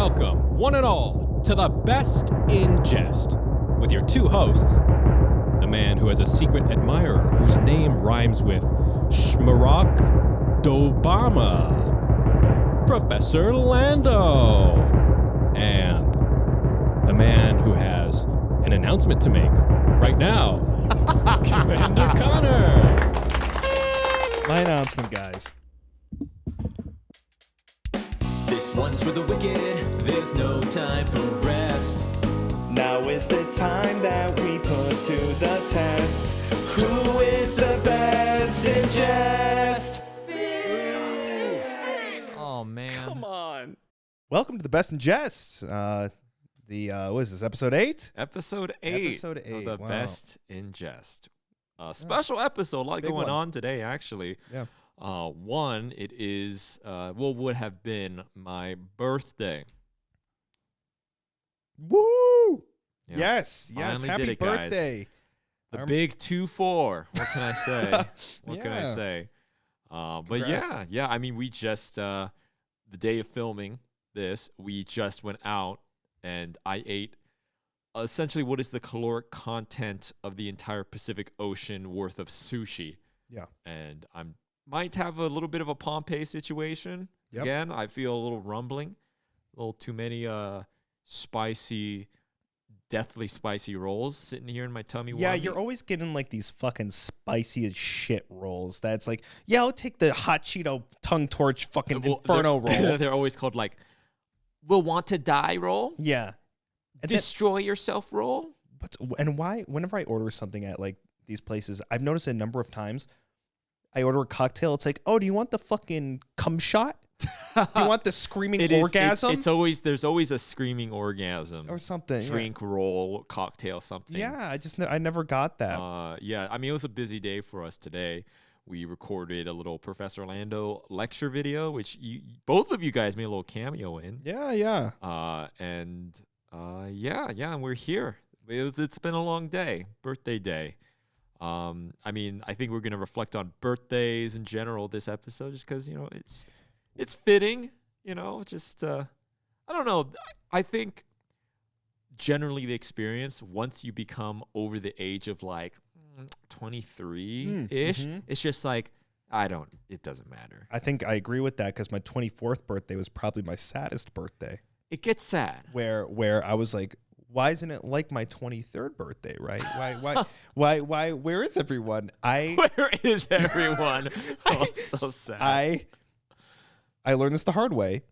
Welcome, one and all, to the Best in Jest, with your two hosts, the man who has a secret admirer whose name rhymes with Shmarak Dobama, Professor Lando, and the man who has an announcement to make right now, Commander Connor. My announcement, guys. This one's for the wicked, there's no time for rest. Now is the time that we put to the test. Who is the best in jest? Oh, man. Come on. Welcome to the Best in Jest. What is this, episode 8? Episode 8 Episode 8, of the wow. Best in Jest. Special episode, a lot Big going one. on today, actually. Yeah. One, it is, would have been my birthday. Woo! Yeah. Yes, Finally happy did it, guys. birthday. The big 2-4. What can I say? What can I Yeah. say? But Congrats. yeah. I mean, we just, the day of filming this, we just went out and I ate essentially what is the caloric content of the entire Pacific Ocean worth of sushi. Yeah. And I might have a little bit of a Pompeii situation. Yep. Again, I feel a little rumbling, a little too many spicy, deathly spicy rolls sitting here in my tummy. Yeah, while I you're eat. always getting like these fucking spicy as shit rolls. That's like, yeah, I'll take the hot Cheeto tongue torch fucking Well, inferno they're, roll. They're always called like, "Will want to die" roll, Yeah. And then- "Destroy yourself" roll. and why, whenever I order something at like these places, I've noticed a number of times I order a cocktail. It's like, oh, do you want the fucking cum shot? Do you want the screaming orgasm? It's always there's always a screaming orgasm or something. drink, roll, cocktail, something. Yeah, I never got that. Yeah. I mean, it was a busy day for us today. We recorded a little Professor Orlando lecture video, which both of you guys made a little cameo in. Yeah. And we're here. It's been a long day, birthday day. I mean, I think we're gonna reflect on birthdays in general this episode, just because it's fitting. Just I don't know. I think generally the experience once you become over the age of like 23 ish, it's just like it doesn't matter. I think I agree with that because my 24th birthday was probably my saddest birthday. It gets sad. Where I was like, why isn't it like my 23rd birthday, right? Why, where is everyone? Where is everyone? Oh, so sad. I learned this the hard way.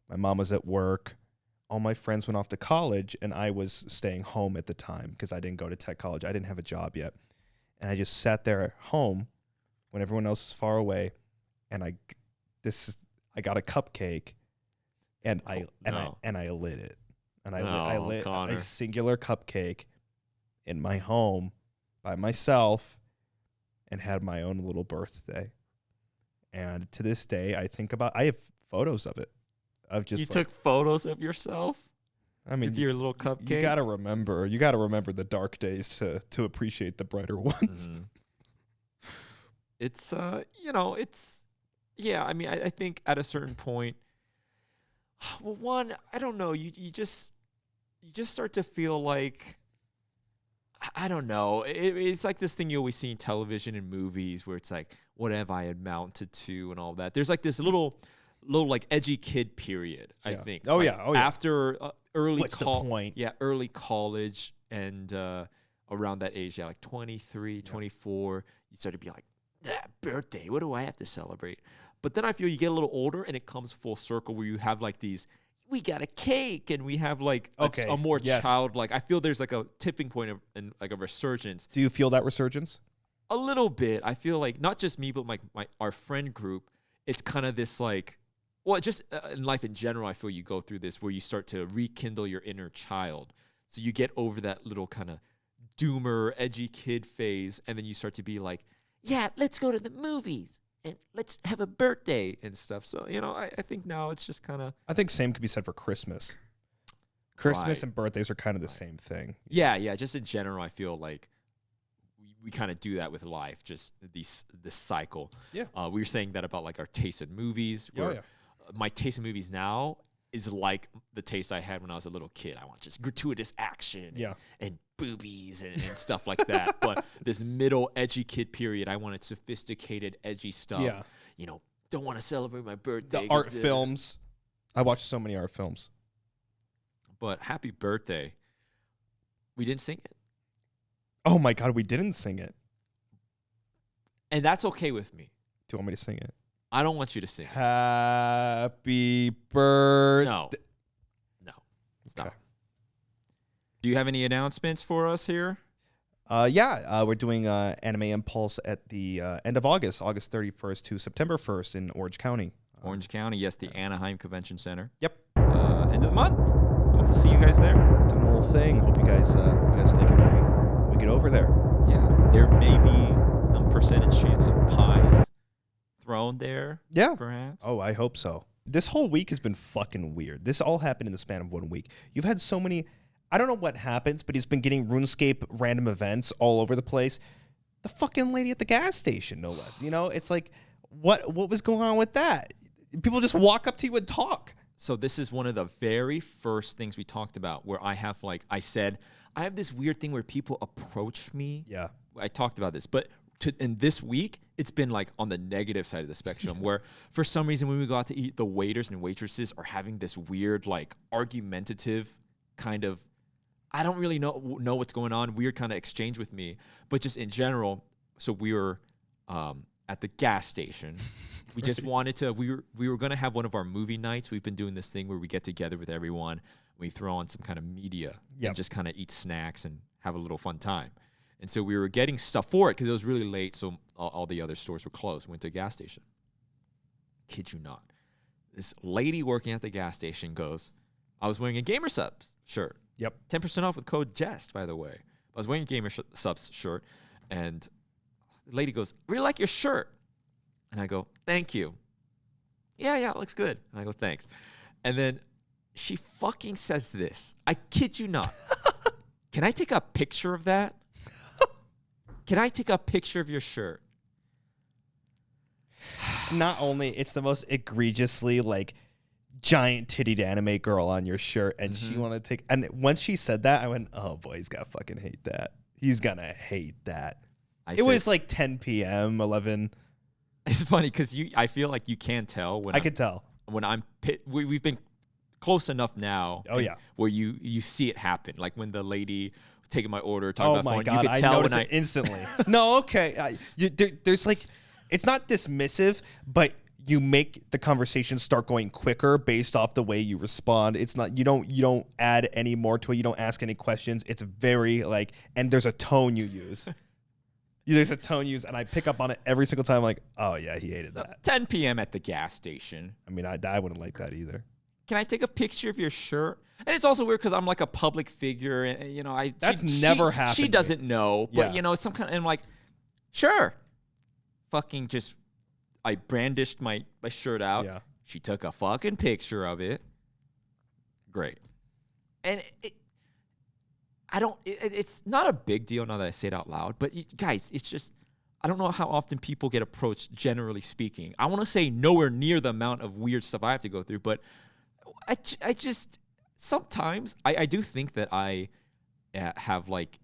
My mom was at work. All my friends went off to college, and I was staying home at the time because I didn't go to tech college. I didn't have a job yet. And I just sat there at home when everyone else was far away, and I got a cupcake, and I lit it. And I lit Connor. a singular cupcake in my home by myself and had my own little birthday. And to this day, I have photos of it. Of just You took photos of yourself I mean, with your little cupcake. you gotta remember the dark days to appreciate the brighter ones. Mhm. It's I mean, I think at a certain point, well, one, I don't know, you just start to feel like, I don't know, it's like this thing you always see in television and movies where it's like, what have I amounted to and all that. There's like this little like edgy kid period, I think. Oh, Like, yeah. After early What's the point? Yeah, early college and around that age, like 23, 24, you start to be like, birthday, what do I have to celebrate? But then I feel you get a little older and it comes full circle where you have like these, we got a cake and we have like a more childlike. I feel there's like a tipping point and like a resurgence. Do you feel that resurgence? A little bit. I feel like not just me, but our friend group. It's kind of this like, well, just in life in general, I feel you go through this where you start to rekindle your inner child. So you get over that little kind of doomer, edgy kid phase, and then you start to be like, yeah, let's go to the movies and let's have a birthday and stuff. So, I think now it's just kind of. I think same could be said for Christmas. Christmas Right. and birthdays are kind of the same thing. Yeah. Just in general, I feel like we kind of do that with life, just this cycle. Yeah. We were saying that about like our taste in movies. Oh, Where yeah. My taste in movies now is like the taste I had when I was a little kid. I want just gratuitous action and boobies and stuff like that. But this middle edgy kid period, I wanted sophisticated, edgy stuff. Yeah. You know, don't want to celebrate my birthday. The art films. I watched so many art films. But happy birthday. We didn't sing it. Oh my God, we didn't sing it. And that's okay with me. Do you want me to sing it? I don't want you to sing it. Happy birthday. No. Stop. Do you have any announcements for us here? We're doing Anime Impulse at the end of August 31st to September 1st in Orange County. Orange County, yes, the Anaheim Convention Center. Yep. End of the month. Hope to see you guys there. Doing a little thing. Hope you guys like it when we get over there. Yeah. There may be some percentage chance of pies thrown there. Yeah. Perhaps. Oh, I hope so. This whole week has been fucking weird. This all happened in the span of 1 week. You've had so many. I don't know what happens, but he's been getting RuneScape random events all over the place. The fucking lady at the gas station, no less. You know, it's like, what was going on with that? People just walk up to you and talk. So this is one of the very first things we talked about where I said, I have this weird thing where people approach me. Yeah. I talked about this, but in this week, it's been like on the negative side of the spectrum where for some reason when we go out to eat, the waiters and waitresses are having this weird, like argumentative kind of, I don't really know what's going on, weird kind of exchange with me. But just in general, so we were at the gas station. We just wanted to, we were going to have one of our movie nights. We've been doing this thing where we get together with everyone. We throw on some kind of media and just kind of eat snacks and have a little fun time. And so we were getting stuff for it because it was really late, so all the other stores were closed. Went to a gas station. Kid you not. This lady working at the gas station goes, I was wearing a Gamer Subs shirt. Yep. 10% off with code Jest, by the way. I was wearing a Gamer Subs shirt, and the lady goes, I really like your shirt. And I go, thank you. Yeah, it looks good. And I go, thanks. And then she fucking says this. I kid you not. Can I take a picture of that? Can I take a picture of your shirt? Not only, it's the most egregiously, like, giant tittied anime girl on your shirt, and she wanted to take, and once she said that, I went, oh boy, he's gonna fucking hate that. He's gonna hate that. It was like 10 p.m., 11. It's funny because I feel like you can tell when I could tell when we've been close enough now. Oh yeah, where you see it happen, like when the lady was taking my order, talking about phone. God, you could tell I noticed it instantly. No, okay, there's like, it's not dismissive, but you make the conversation start going quicker based off the way you respond. It's not, you don't add any more to it. You don't ask any questions. It's very like, and there's a tone you use. There's a tone used, and I pick up on it every single time. I'm like, oh yeah, he hated that. 10 p.m. at the gas station. I mean, I wouldn't like that either. Can I take a picture of your shirt? And it's also weird because I'm like a public figure, and you know, never happened. She doesn't know, but you know, some kind of, and I'm like, sure. Fucking just, I brandished my shirt out. Yeah. She took a fucking picture of it. Great. And it's not a big deal now that I say it out loud, but guys, it's just, I don't know how often people get approached, generally speaking. I want to say nowhere near the amount of weird stuff I have to go through, but I just, sometimes I do think that I have like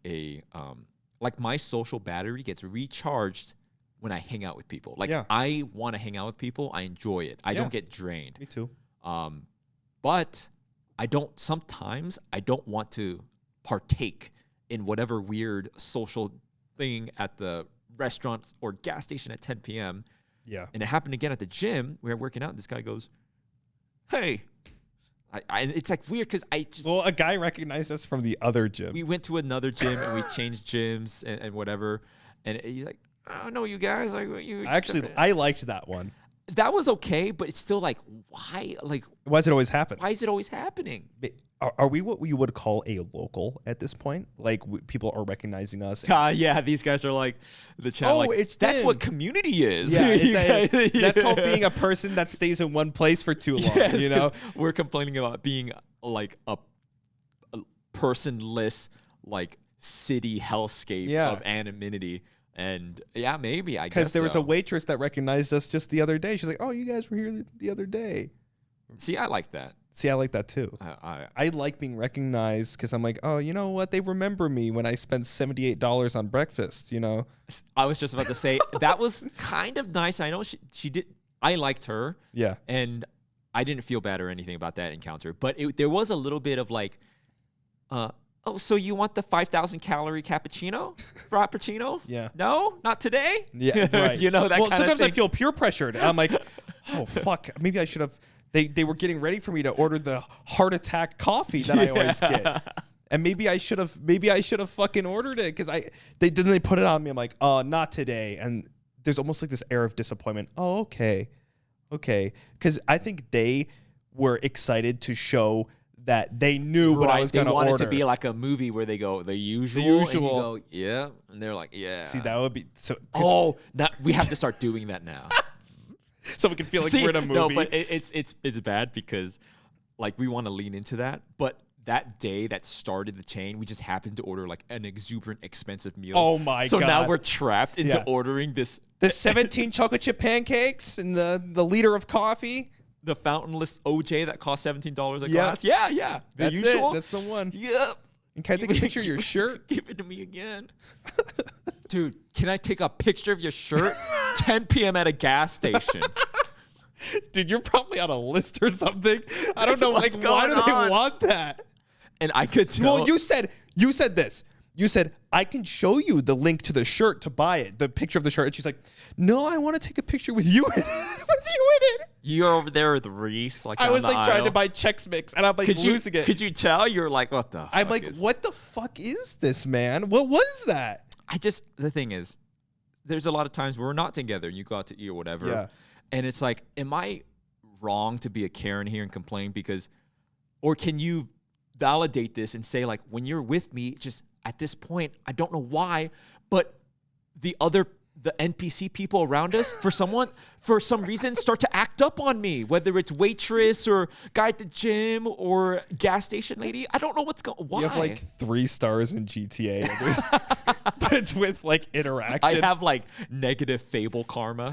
like my social battery gets recharged when I hang out with people. Like I want to hang out with people. I enjoy it. I don't get drained. Me too. But sometimes I don't want to partake in whatever weird social thing at the restaurant or gas station at 10 p.m. Yeah. And it happened again at the gym. We were working out, and this guy goes, hey. It's like weird because Well, a guy recognized us from the other gym. We went to another gym, and we changed gyms and whatever. And he's like, I don't know you guys. I liked that one. That was okay, but it's still like, why? Like, why does it always happen? Why is it always happening? Are we what you would call a local at this point? Like people are recognizing us. Yeah, these guys are like the channel. Oh, like, that's what community is. Yeah, that's called being a person that stays in one place for too long. Yes, you know, we're complaining about being like a personless like city hellscape of anonymity. And yeah, maybe I guess because there was a waitress that recognized us just the other day. She's like, "Oh, you guys were here the other day." See, I like that. See, I like that too. I like being recognized because I'm like, oh, you know what? They remember me when I spent $78 on breakfast, you know? I was just about to say, that was kind of nice. I know she did. I liked her. Yeah. And I didn't feel bad or anything about that encounter. But there was a little bit of like, oh, so you want the 5,000 calorie cappuccino? Frappuccino? Yeah. No? Not today? Yeah, right. You know, that well, kind of sometimes thing. I feel peer pressured. I'm like, oh, fuck. Maybe I should have. They were getting ready for me to order the heart attack coffee that I always get. And maybe I should have fucking ordered it because they put it on me. I'm like, oh, not today. And there's almost like this air of disappointment. Oh, okay. Because I think they were excited to show that they knew what I was going to order. They wanted to be like a movie where they go, the usual. And you go, yeah. And they're like, yeah. See, that would be so. Oh, we have to start doing that now. So we can feel like we're in a movie. No, but it's bad because like we want to lean into that. But that day that started the chain, we just happened to order like an exuberant, expensive meal. Oh my god! So now we're trapped into ordering this. The 17 chocolate chip pancakes and the liter of coffee. The fountainless OJ that costs $17 a glass. Yeah. That's usual. it. That's the one. Yep. And can I take a picture of your shirt? Give it to me again. Dude, can I take a picture of your shirt? 10 p.m. at a gas station. Dude, you're probably on a list or something. I don't know. Like, why do they want that? And I could tell. Well, you said this. You said, I can show you the link to the shirt to buy it, the picture of the shirt. And she's like, no, I want to take a picture with you in it. You're over there with Reese. Like I was like trying to buy Chex Mix and I'm like losing it. Could you tell? You're like, what the I'm like, what the fuck is this, man? What was that? The thing is, there's a lot of times where we're not together and you go out to eat or whatever. Yeah. And it's like, am I wrong to be a Karen here and complain or can you validate this and say like, when you're with me, just at this point, I don't know why, but the NPC people around us, for some reason, start to act up on me, whether it's waitress or guy at the gym or gas station lady. I don't know why. You have like 3 stars in GTA, but it's with like interaction. I have like negative fable karma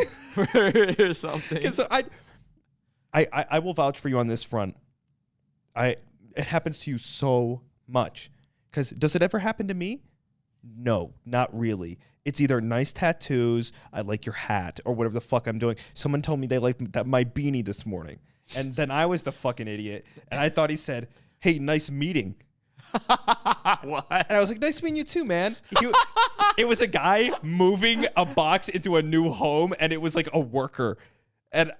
or something. So I will vouch for you on this front. It happens to you so much. Because does it ever happen to me? No, not really. It's either nice tattoos, I like your hat, or whatever the fuck I'm doing. Someone told me they liked my beanie this morning. And then I was the fucking idiot. And I thought he said, hey, nice meeting. What? And I was like, nice meeting you too, man. It was a guy moving a box into a new home, and it was like a worker. And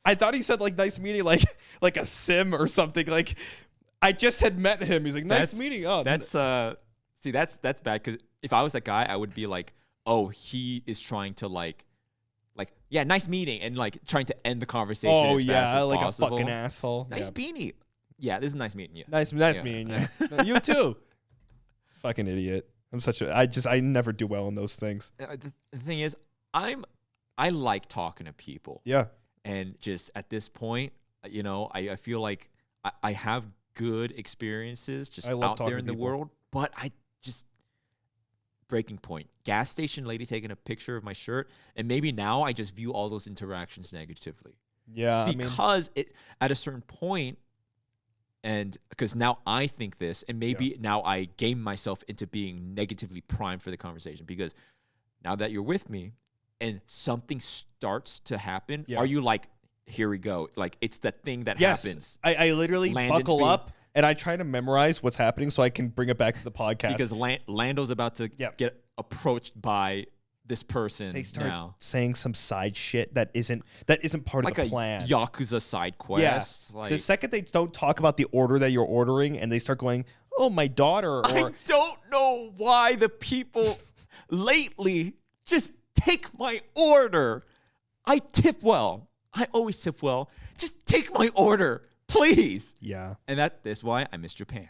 I thought he said like nice meeting, like a sim or something. Like I just had met him. He's like, nice meeting. Oh, that's bad because if I was that guy, I would be like, oh, he is trying to like, yeah, nice meeting, and like trying to end the conversation as fast as like possible. a fucking asshole. Nice beanie. Yeah, this is nice meeting you. Nice meeting you. No, you too. Fucking idiot. I never do well in those things. The thing is, I like talking to people. Yeah. And just at this point, you know, I feel like I have good experiences just out there in the world, but I just breaking point. Gas station lady taking a picture of my shirt, and maybe now I just view all those interactions negatively. Yeah, because it at a certain point, and because now I think this, and maybe now I game myself into being negatively primed for the conversation. Because now that you're with me, and something starts to happen, are you like, here we go? Like, it's the thing that happens. I literally buckle up and I try to memorize what's happening so I can bring it back to the podcast. Because Lando's about to get approached by this person. They start now saying some side shit that isn't part of the plan. Like a Yakuza side quest. Yeah. Like, the second they don't talk about the order that you're ordering and they start going, oh, my daughter. Or I don't know why the people lately just take my order. I tip well. I always tip well. Just take my order, please. Yeah. And that is why I miss Japan.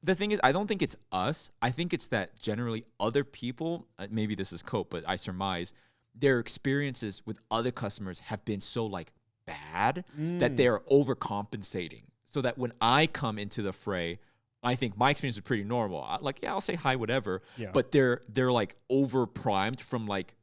The thing is, I don't think it's us. I think it's that generally other people, maybe this is cope, but I surmise their experiences with other customers have been so like bad that they're overcompensating. So that when I come into the fray, I think my experience is pretty normal. I'll say hi, whatever. Yeah. But they're like over primed from like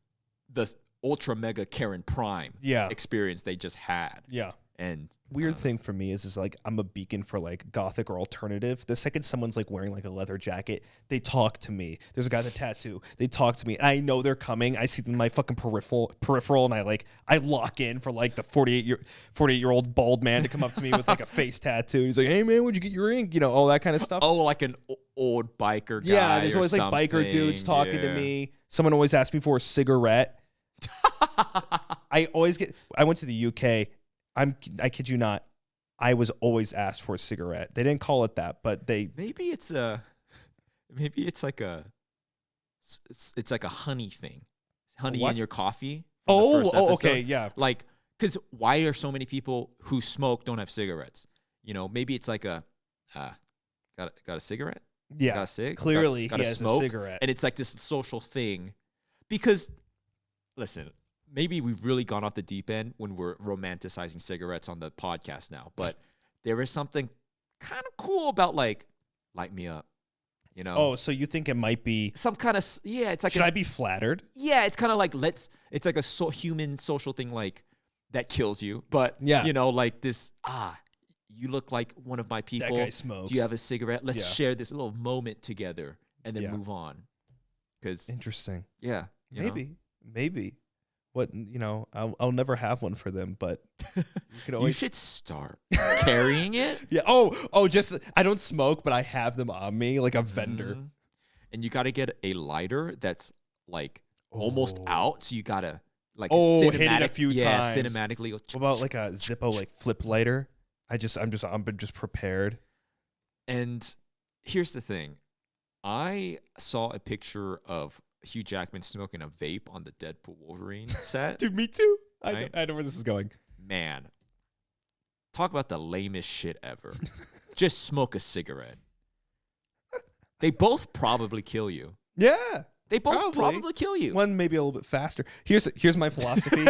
the ultra mega Karen Prime experience they just had. Yeah. And Weird thing for me is like I'm a beacon for like gothic or alternative. The second someone's like wearing like a leather jacket, they talk to me. There's a guy with a tattoo. They talk to me. I know they're coming. I see them in my fucking peripheral, and I lock in for like the 48-year-old bald man to come up to me with like a face tattoo. He's like, "Hey man, where'd you get your ink?" You know, all that kind of stuff. Oh, like an old biker guy. Yeah, there's always like something. biker dudes talking to me. Someone always asks me for a cigarette. I went to the UK. I kid you not. I was always asked for a cigarette. They didn't call it that, but maybe it's like a honey thing. Honey in your coffee. Okay, yeah. Like, because why are so many people who smoke don't have cigarettes? You know, maybe it's like got a cigarette? Yeah. Got a cig? Clearly got he a has smoke? a cigarette. And it's like this social thing. Because, listen, maybe we've really gone off the deep end when we're romanticizing cigarettes on the podcast now, but there is something kind of cool about like light me up, you know? Oh, so you think it might be Some kind of, yeah, it's like, should I be flattered? yeah, it's kind of like, it's like a human social thing like that kills you. But, Yeah. you know, like this, you look like one of my people. That guy smokes. Do you have a cigarette? Let's Yeah. share this little moment together and then Yeah. move on. Because, Interesting. yeah. you know? Maybe. What, you know, I'll never have one for them, but you could You always should start carrying it. Yeah. Oh, just I don't smoke, but I have them on me like a vendor. Mhm. And you got to get a lighter that's like almost Oh. out. So you got to like Hit it a few times. cinematically go. What about like a Zippo like flip lighter? I'm just prepared. And here's the thing. I saw a picture of Hugh Jackman smoking a vape on the Deadpool Wolverine set. Dude, me too. Right? I know where this is going. Man, talk about the lamest shit ever. Just smoke a cigarette. They both probably kill you. Yeah. They both Probably. probably kill you. One maybe a little bit faster. Here's my philosophy.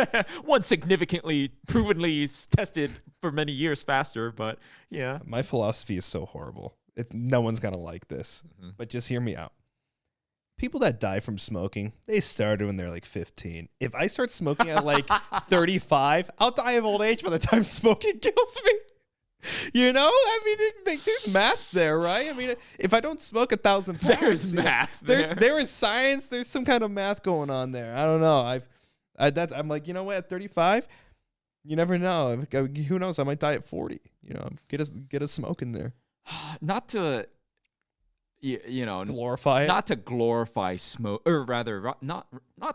One significantly, provenly tested for many years faster, but yeah. My philosophy is so horrible. No one's gonna like this, Mhm. but just hear me out. People that die from smoking, they started when they're like 15. If I start smoking at like 35, I'll die of old age by the time smoking kills me. You know, I mean, there's math there, right? I mean, if I don't smoke 1,000 pounds, There's math. there is science. There's some kind of math going on there. I don't know. I'm like, you know what? At 35, you never know. Who knows? I might die at 40. You know, get a smoke in there. Not to, you know, Glorify it. not to glorify smoke, or rather, not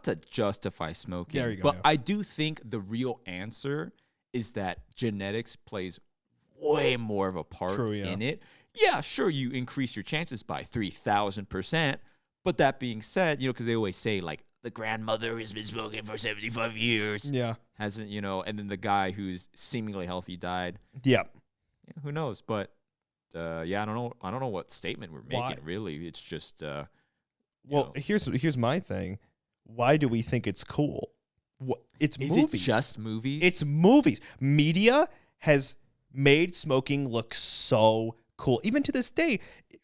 to justify smoking. There you go, But yeah. I do think the real answer is that genetics plays way more of a part True, yeah. in it. Yeah, sure, you increase your chances by 3,000%. But that being said, you know, because they always say like the grandmother has been smoking for 75 years, Yeah. hasn't, you know, and then the guy who's seemingly healthy died. Yeah. Yeah, who knows? But yeah, I don't know what statement we're making. Why? Really, it's just you Well, know. here's my thing. Why do we think it's cool? It's Is movies. it just movies? It's movies. Media has made smoking look so cool. Even to this day,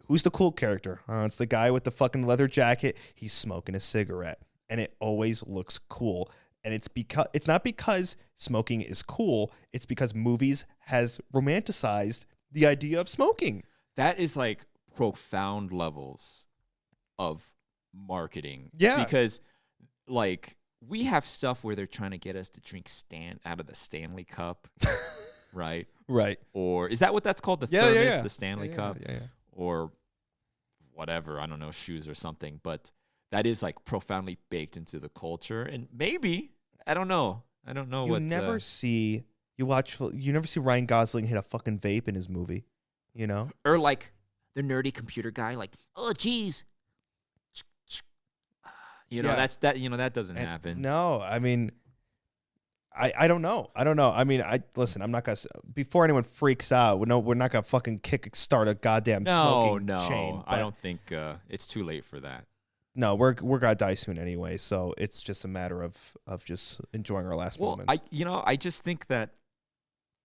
who's the cool character? It's the guy with the fucking leather jacket. He's smoking a cigarette, and it always looks cool. And it's not because smoking is cool. It's because movies has romanticized the idea of smoking. That is like profound levels of marketing. Yeah. Because like we have stuff where they're trying to get us to drink out of the Stanley Cup, right? Right. Or is that what that's called? The Yeah, thermos, yeah, yeah. the Stanley Cup, Yeah. or whatever. I don't know, shoes or something. But that is like profoundly baked into the culture. And maybe, I don't know. I don't know You what. never see Ryan Gosling hit a fucking vape in his movie, you know? Or like the nerdy computer guy, like, oh, geez. You know, Yeah. that doesn't And happen. No, I mean, I don't know. I mean, listen. I'm not gonna before anyone freaks out. We're not gonna fucking start a goddamn smoking chain. I but don't think it's too late for that. No, we're gonna die soon anyway. So it's just a matter of just enjoying our last Well, moments. I just think that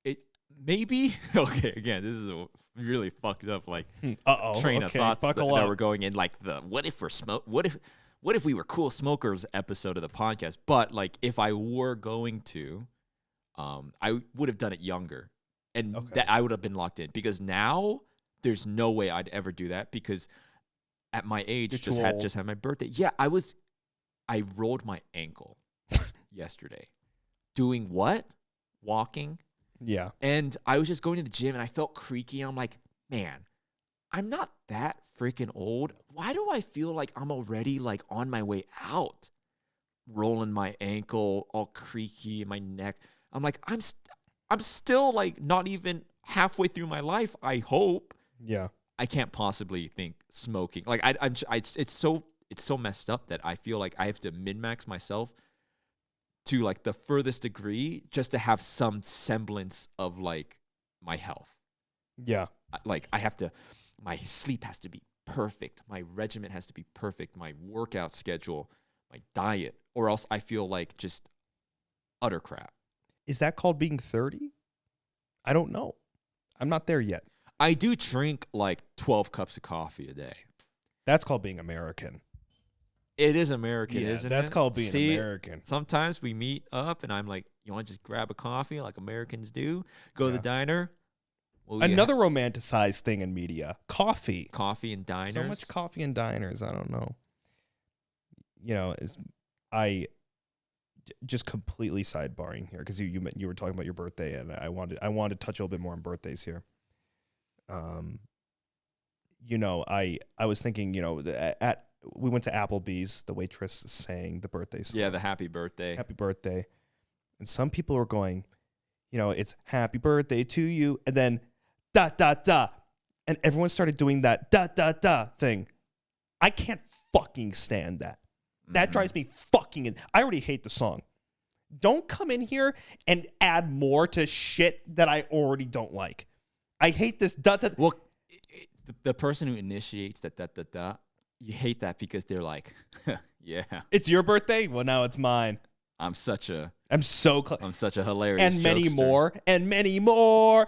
it maybe okay. Again, this is a really fucked up like train of thoughts that we're going in. Like the what if we were cool smokers episode of the podcast. But like if I were going to, I would have done it younger, and Okay. that I would have been locked in, because now there's no way I'd ever do that, because at my age, You're just too had old. just had my birthday. Yeah, I rolled my ankle yesterday. Doing what? Walking. Yeah. And I was just going to the gym and I felt creaky. I'm like, man, I'm not that freaking old. Why do I feel like I'm already like on my way out? Rolling my ankle, all creaky in my neck. I'm like, I'm still like not even halfway through my life, I hope. Yeah. I can't possibly think smoking. Like it's so messed up that I feel like I have to min-max myself to like the furthest degree just to have some semblance of like my health. Yeah. Like I have to, my sleep has to be perfect. My regimen has to be perfect. My workout schedule, my diet, or else I feel like just utter crap. Is that called being 30? I don't know. I'm not there yet. I do drink like 12 cups of coffee a day. That's called being American. It is American, Yeah, isn't it? that's called being See, American. Sometimes we meet up and I'm like, you want to just grab a coffee like Americans do? Go to the Yeah. diner. Well, we Another romanticized thing in media, coffee. coffee and diners. So much coffee in diners. I don't know. Just completely sidebarring here because you were talking about your birthday, and I wanted to touch a little bit more on birthdays here. I was thinking, we went to Applebee's. The waitress sang the birthday song. Yeah, the happy birthday. Happy birthday. And some people were going, it's happy birthday to you, and then da da da, and everyone started doing that da da da thing. I can't fucking stand that. That drives me fucking in. I already hate the song. Don't come in here and add more to shit that I already don't like. I hate this da da. Well, the person who initiates that da da da, you hate that because they're like, yeah, It's your birthday? Well, now it's mine. I'm such a And hilarious many jokester. more, and many more.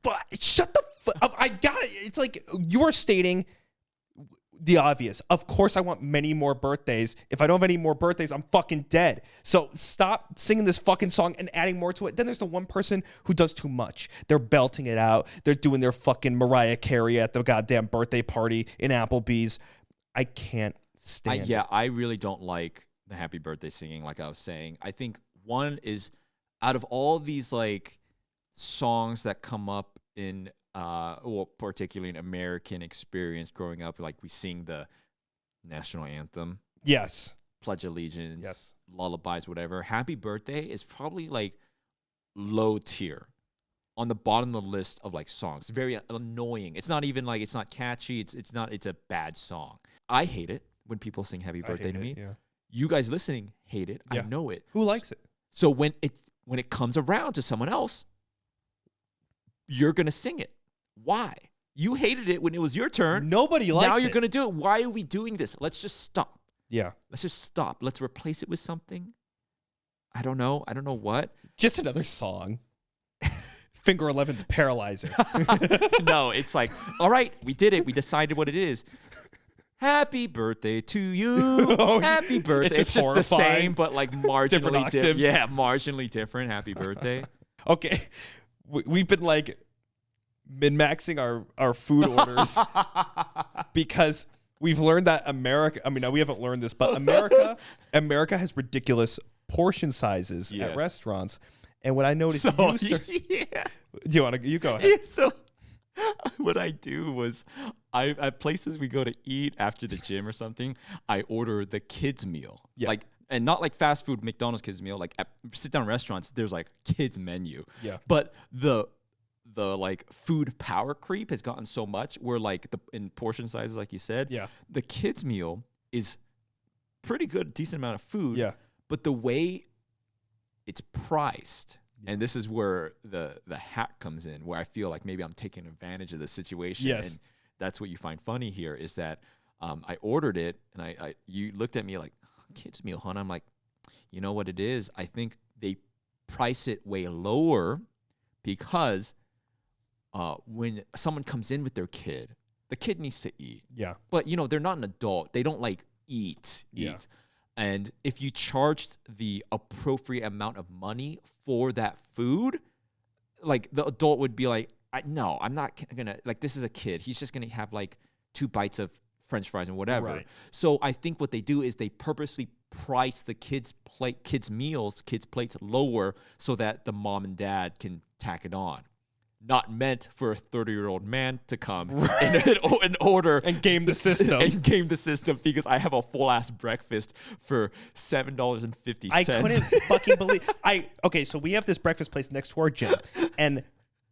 But shut the fuck. I got it. It's like you're stating the obvious. Of course I want many more birthdays. If I don't have any more birthdays, I'm fucking dead. So stop singing this fucking song and adding more to it. Then there's the one person who does too much. They're belting it out. They're doing their fucking Mariah Carey at the goddamn birthday party in Applebee's. I can't stand it. I really don't like the happy birthday singing, like I was saying. I think one is, out of all these like songs that come up in particularly an American experience growing up, like we sing the national anthem, Yes. Pledge Allegiance, Yes. lullabies, whatever. Happy birthday is probably like low tier, on the bottom of the list of like songs. Very annoying. It's not even like, it's not catchy. It's a bad song. I hate it when people sing happy birthday to me. Yeah. You guys listening hate it. Yeah. I know it. Who likes it? So when it comes around to someone else, you're gonna sing it. Why? You hated it when it was your turn. Nobody likes it. Now you're gonna do it. Why are we doing this? Let's just stop. Yeah. Let's just stop. Let's replace it with something. I don't know what. Just another song. Finger 11's Paralyzer. No, it's like, all right, we did it. We decided what it is. Happy birthday to you. Oh, Happy birthday. it's just the same, horrifying. but like Different marginally octaves. different. Yeah, marginally different. Happy birthday. Okay. We've been like min-maxing our food orders because we've learned that America, I mean, we haven't learned this, but America has ridiculous portion sizes Yes. at restaurants. And what I noticed, Yeah. you go ahead. So what I do was, at places we go to eat after the gym or something, I order the kids meal. Yeah. Like, and not like fast food McDonald's kids meal. Like at sit down restaurants, there's like kids menu. Yeah. But the like food power creep has gotten so much where like in portion sizes, like you said, Yeah. the kids meal is pretty good, decent amount of food. Yeah. But the way it's priced, and this is where the hack comes in, where I feel like maybe I'm taking advantage of the situation. Yes. And that's what you find funny here is that I ordered it, and you looked at me like, kids meal, huh? And I'm like, you know what it is? I think they price it way lower because when someone comes in with their kid, the kid needs to eat. Yeah. But, they're not an adult. They don't like eat. Yeah. And if you charged the appropriate amount of money for that food, like the adult would be like, no, I'm not gonna, like, this is a kid. He's just gonna have like 2 bites of French fries and whatever. Right. So I think what they do is they purposely price the kids' meals, kids' plates lower so that the mom and dad can tack it on. Not meant for a 30-year-old man to come and order And game the system. and game the system because I have a full ass breakfast for $7.50. I couldn't fucking believe. Okay, so we have this breakfast place next to our gym, and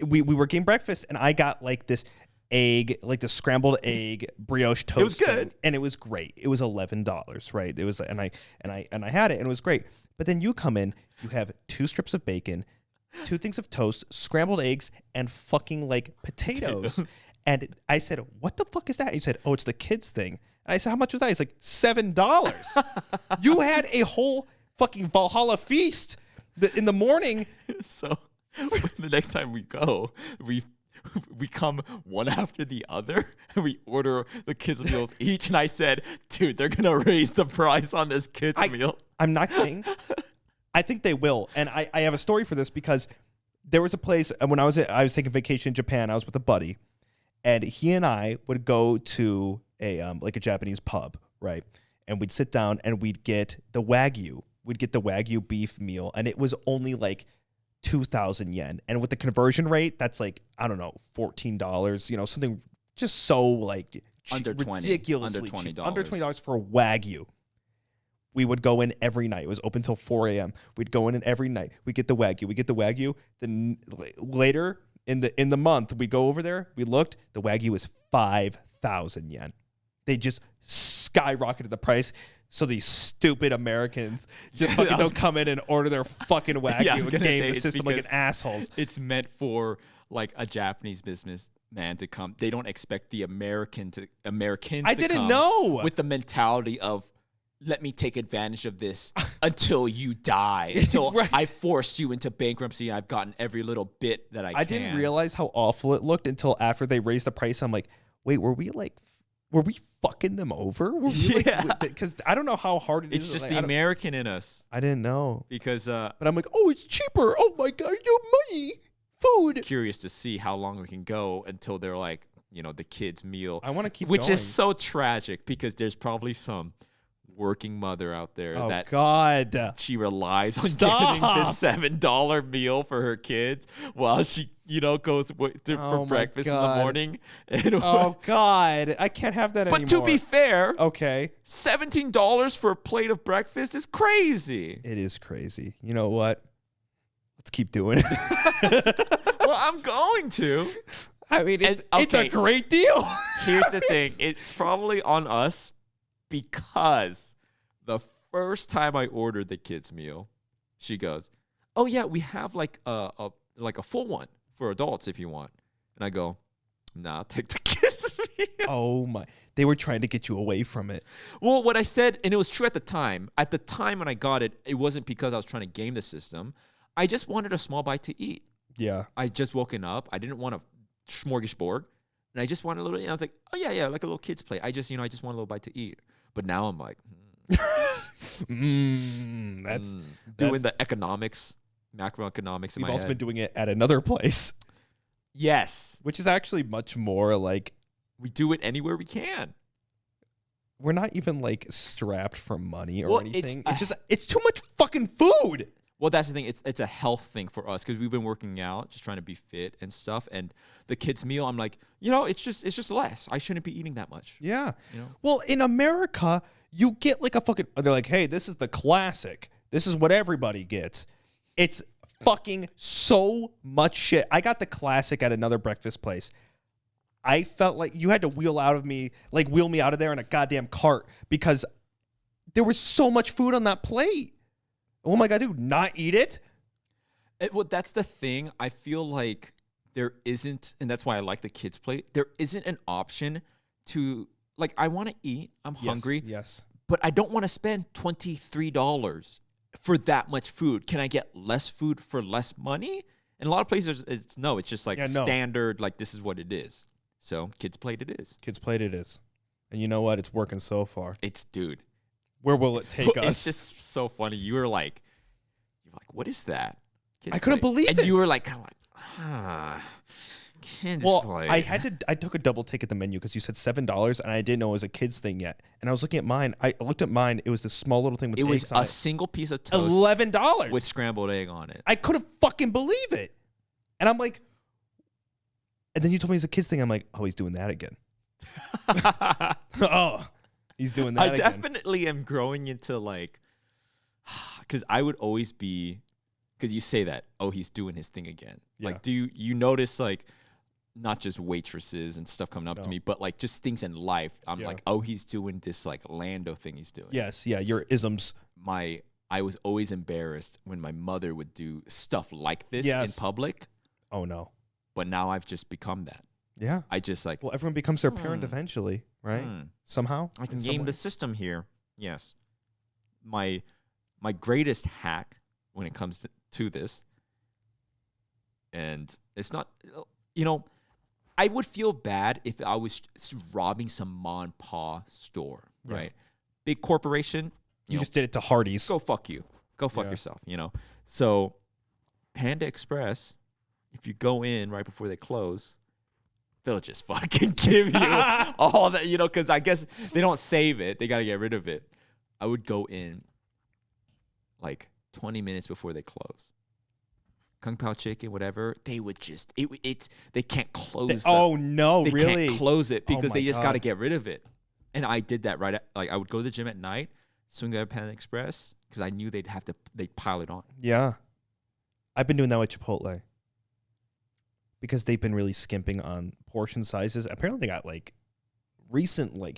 we were getting breakfast, and I got like this egg, like the scrambled egg brioche toast. It was good, thing, and it was great. It was $11, right? It was, and I had it, and it was great. But then you come in, you have 2 strips of bacon, 2 things of toast, scrambled eggs, and fucking like potatoes. And I said, "What the fuck is that?" He said, "Oh, it's the kids thing." And I said, "How much was that?" He's like, $7. You had a whole fucking Valhalla feast in the morning. So the next time we go, we come one after the other and we order the kids' meals each. And I said, dude, they're going to raise the price on this kids' meal. I'm not kidding. I think they will. And I have a story for this because there was a place when I was taking vacation in Japan. I was with a buddy, and he and I would go to a like a Japanese pub, right? And we'd sit down and we'd get the Wagyu. We'd get the Wagyu beef meal, and it was only like 2,000 yen. And with the conversion rate, that's like, I don't know, $14, you know, something just so like Under 20. ridiculously Under cheap. $20. Under $20 for Wagyu. We would go in every night. It was open till 4 a.m. We'd go in every night. We get the Wagyu. Then later in the month, we go over there. We looked. The Wagyu was 5,000 yen. They just skyrocketed the price. So these stupid Americans just fucking don't come in and order their fucking Wagyu and game the system like an assholes. It's meant for like a Japanese businessman to come. They don't expect the Americans I to didn't come know. with the mentality of, let me take advantage of this until you die, until Right. I forced you into bankruptcy and I've gotten every little bit that I can. I didn't realize how awful it looked until after they raised the price. I'm like, wait, were we fucking them over? Were we because I don't know how hard it is. It's just like, the American in us I didn't know. because But I'm like, oh, it's cheaper. Oh my God, your money, food. curious to see how long we can go until they're like, you know, the kids' meal. I want to keep Which going. is so tragic because there's probably some working mother out there Oh that God. she relies on Stop. getting this $7 meal for her kids while she, you know, goes Oh for my breakfast in the God. morning. And Oh God. I can't have that but anymore. to be fair, okay. $17 for a plate of breakfast is crazy. It is crazy. You know what? Let's keep doing it. Well, I'm going to. I mean, it's okay. a great deal. Here's the thing. It's probably on us because the first time I ordered the kids' meal, she goes, "Oh yeah, we have like a full one for adults if you want." And I go, "Nah, I'll take the kids' meal." Oh my. They were trying to get you away from it. Well, what I said, and it was true at the time. At the time when I got it, it wasn't because I was trying to game the system. I just wanted a small bite to eat. Yeah. I just woken up. I didn't want a smorgasbord, and I just wanted a little. I was like, "Oh yeah, like a little kid's plate." I just want a little bite to eat. But now I'm like, That's doing the economics, macroeconomics. We've also been doing it at another place, Yes, which is actually much more like we do it anywhere we can. we're not even like strapped for money or Well, anything. It's just it's too much fucking food. Well, that's the thing. It's a health thing for us because we've been working out, just trying to be fit and stuff. And the kids' meal, I'm like, you know, it's just less. I shouldn't be eating that much. Yeah. You know? Well, in America, you get like a fucking. They're like, hey, this is the classic. This is what everybody gets. It's fucking so much shit. I got the classic at another breakfast place. I felt like you had to wheel me out of there in a goddamn cart because there was so much food on that plate. Oh my God, dude, not eat it? Well, that's the thing. I feel like there isn't, and that's why I like the kids' plate. There isn't an option to, like, I want to eat. I'm hungry. Yes. But I don't want to spend $23 for that much food. Can I get less food for less money? And a lot of places, it's just like standard, like this is what it is. So kids' plate it is. Kids' plate it is. And you know what? It's working so far. It's, dude, Where will it take It's us? just so funny. You're like, what is that? Kids I couldn't play. believe and it. you were like, kind of like, kids play. I took a double take at the menu because you said $7 and I didn't know it was a kids thing yet. And I was looking at mine. I looked at mine. It was this small little thing with It eggs was on a it. single piece of toast $11 with scrambled egg on it. I couldn't fucking believe it. And I'm like, and then you told me it's a kids thing. I'm like, oh, he's doing that again. Oh, he's doing that I again. definitely am growing into like, because I would always be, because you say that, oh, he's doing his thing again. Yeah. Like, do you notice like, not just waitresses and stuff coming up to No. me, but like just things in life. I'm Yeah. like, oh, he's doing this like Lando thing he's doing. Yes, yeah, your isms. I was always embarrassed when my mother would do stuff like this in Yes. public, Oh, no. but now I've just become that. Yeah. I just like, Well, everyone becomes their parent eventually, right? Somehow. I can in some game way. the system here. Yes. My greatest hack when it comes to this, and it's not, I would feel bad if I was robbing some mom and pa store, Yeah. right? Big corporation, You just did it to Hardee's. go fuck you. Go fuck Yeah. yourself, So Panda Express, if you go in right before they close, they'll just fucking give you all that, because I guess they don't save it. They got to get rid of it. I would go in like 20 minutes before they close. Kung Pao chicken, whatever, they would just, they can't close Oh, no, they really? can't close it because my they just God. got to get rid of it. And I did that like I would go to the gym at night, swing by Panda Express, because I knew they'd pile it on. Yeah. I've been doing that with Chipotle. Because they've been really skimping on portion sizes. Apparently they got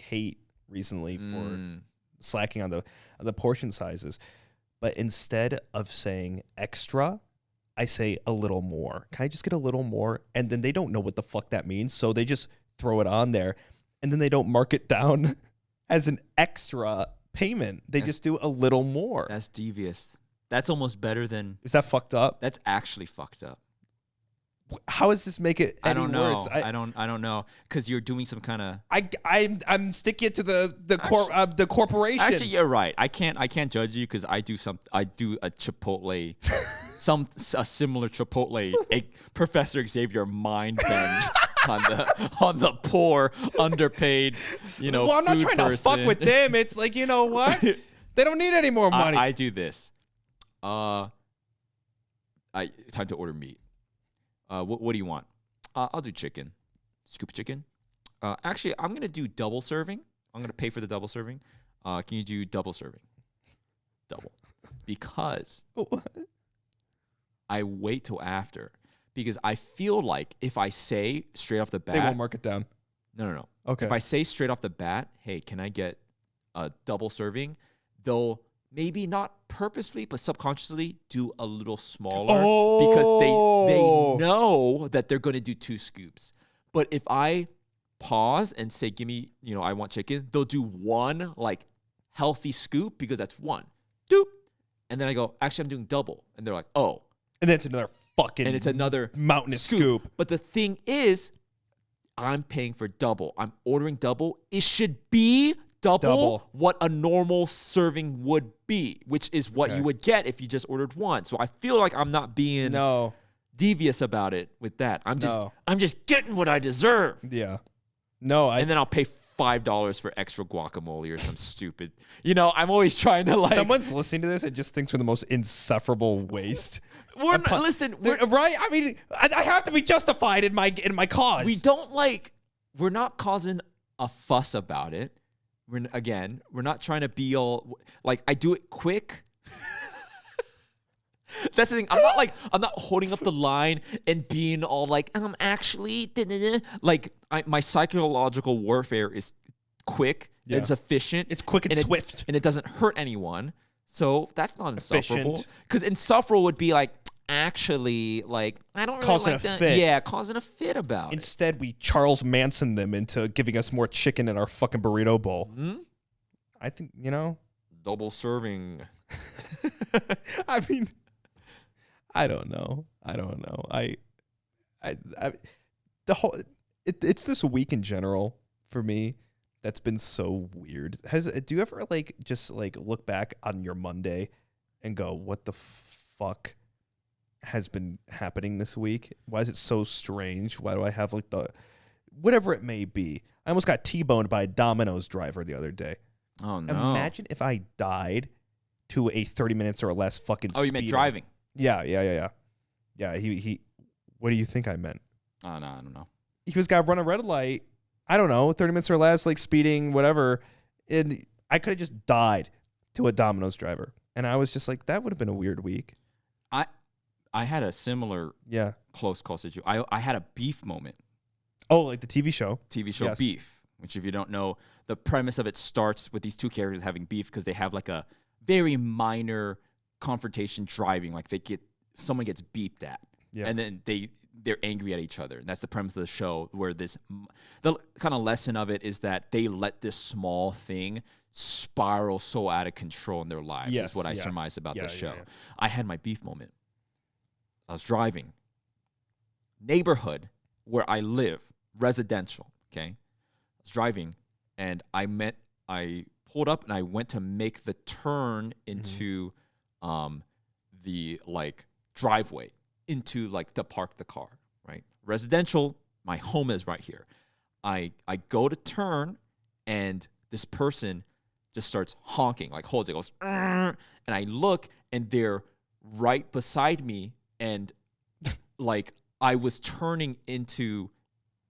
hate recently for slacking on the portion sizes. But instead of saying extra, I say a little more. Can I just get a little more? And then they don't know what the fuck that means. So they just throw it on there. And then they don't mark it down as an extra payment. They just do a little more. That's devious. That's almost better than, Is that fucked up? that's actually fucked up. How does this make it any I don't know. worse? I don't know, because you're doing some kind of. I'm sticking to the corporation. Actually, you're right. I can't judge you because I do a Chipotle, a similar Chipotle, Professor Xavier mind bend on the poor, underpaid, well, I'm not food trying to fuck person. with them. It's like, you know what? They don't need any more money. I do this. Time to order meat. What do you want? I'll do chicken. Scoop chicken. Actually, I'm going to do double serving. I'm going to pay for the double serving. Can you do double serving? Double. Because I wait till after. Because I feel like if I say straight off the bat. They won't mark it down. No. Okay. If I say straight off the bat, hey, can I get a double serving? They'll maybe not purposefully, but subconsciously do a little smaller because they know that they're going to do 2 scoops. But if I pause and say, give me, I want chicken, they'll do 1 like healthy scoop because that's 1. Doop. And then I go, actually, I'm doing double. And they're like, oh. And then it's another fucking And it's another mountainous scoop. But the thing is, I'm paying for double. I'm ordering double. It should be double what a normal serving would be, which is what you would get if you just ordered 1. So I feel like I'm not being devious about it with that. I'm just getting what I deserve. Yeah. No, and then I'll pay $5 for extra guacamole or some stupid. I'm always trying to someone's listening to this and just thinks we're the most insufferable waste. Right? I mean, I have to be justified in my cause. We're not causing a fuss about it. We're not trying to be all like I do it quick. That's the thing. I'm not holding up the line and being all like, actually, like my psychological warfare is quick. Yeah. It's efficient. It's quick and swift. And it doesn't hurt anyone. So that's not insufferable. Efficient. Because insufferable would be like, actually, like, I don't really Causing like a that. fit. Yeah, causing a fit about it. Instead, we Charles Manson them into giving us more chicken in our fucking burrito bowl. Mm-hmm. I think, Double serving. I mean, I don't know. It's this week in general for me That's been so weird. Do you ever like just like look back on your Monday and go, what the fuck has been happening this week? Why is it so strange? Why do I have like the whatever it may be? I almost got T-boned by a Domino's driver the other day. Oh no! Imagine if I died to a 30 minutes or less fucking. Oh, you meant driving? Yeah. He. What do you think I meant? Oh no, I don't know. He was got to run a red light. I don't know, 30 minutes or less, like speeding, whatever. And I could have just died to a Domino's driver. And I was just like, that would have been a weird week. I had a similar close call situation. I had a beef moment. Oh, like the TV show? TV show Yes. Beef, which if you don't know, the premise of it starts with these two characters having beef because they have like a very minor confrontation driving. Like someone gets beeped at. Yeah. And then they're angry at each other. And that's the premise of the show, where the kind of lesson of it is that they let this small thing spiral so out of control in their lives. Yes, is what I yeah. surmise about the show. Yeah. I had my beef moment. I was driving. Neighborhood where I live, residential, okay? I was driving, and I pulled up, and I went to make the turn into the, like, driveway, into, like, to park the car, right? Residential, my home is right here. I go to turn, and this person just starts honking, like holds it, goes, "Arr!" And I look, and they're right beside me, and like I was turning into,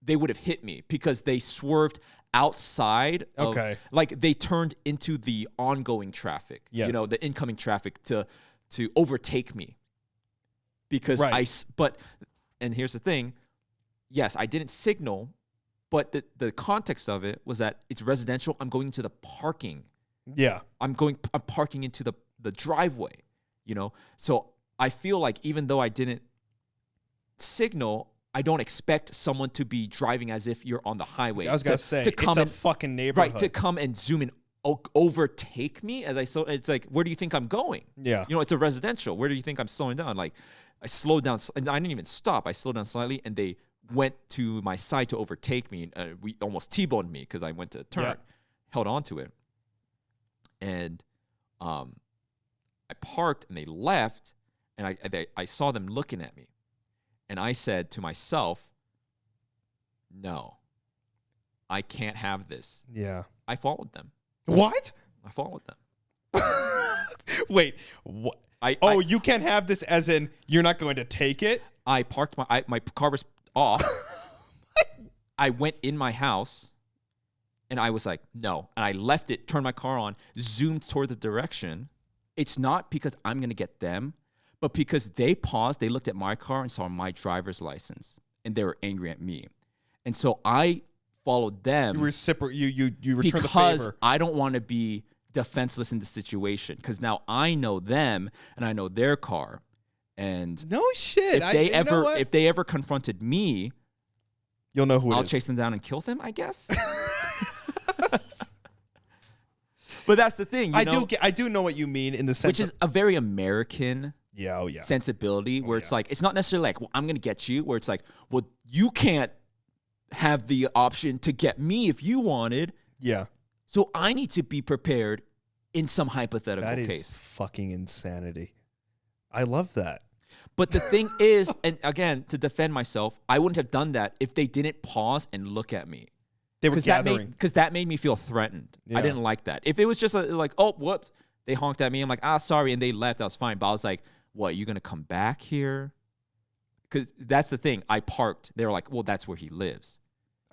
they would have hit me because they swerved outside of, like they turned into the ongoing traffic, Yes. you know, the incoming traffic to overtake me. Because and here's the thing, yes, I didn't signal, but the context of it was that it's residential. I'm going into the parking. Yeah. I'm parking into the driveway, you know? So I feel like even though I didn't signal, I don't expect someone to be driving as if you're on the highway. I was going to say, it's a fucking neighborhood. Right, to come and zoom in, overtake me as I saw. It's like, where do you think I'm going? Yeah. You know, it's a residential. Where do you think I'm slowing down? Like, I slowed down, and I didn't even stop. I slowed down slightly, and they went to my side to overtake me. We almost T-boned me because I went to turn, held on to it. And I parked, and they left, and I saw them looking at me. And I said to myself, no, I can't have this. Yeah. I followed them. What? I followed them. Wait, what? You can't have this as in you're not going to take it? I parked my car was off. I went in my house, and I was like, no. And I left it, turned my car on, zoomed toward the direction. It's not because I'm going to get them, but because they paused, they looked at my car and saw my driver's license, and they were angry at me. And so I followed them. You returned the favor. Because I don't want to be defenseless in the situation, because now I know them and I know their car. And no shit. If they ever confronted me, you'll know who I'll it is. chase them down and kill them, I guess. But that's the thing. I do know what you mean in the sense, which is a very American sensibility, where it's like, it's not necessarily like, well, I'm going to get you, where it's like, well, you can't have the option to get me if you wanted. Yeah. So I need to be prepared in some hypothetical case. That is fucking insanity. I love that. But the thing is, and again, to defend myself, I wouldn't have done that if they didn't pause and look at me. They were gathering. Because that made me feel threatened. Yeah. I didn't like that. If it was just like, oh, whoops, they honked at me. I'm like, sorry, and they left. That was fine. But I was like, what, you going to come back here? Because that's the thing. I parked. They were like, well, that's where he lives.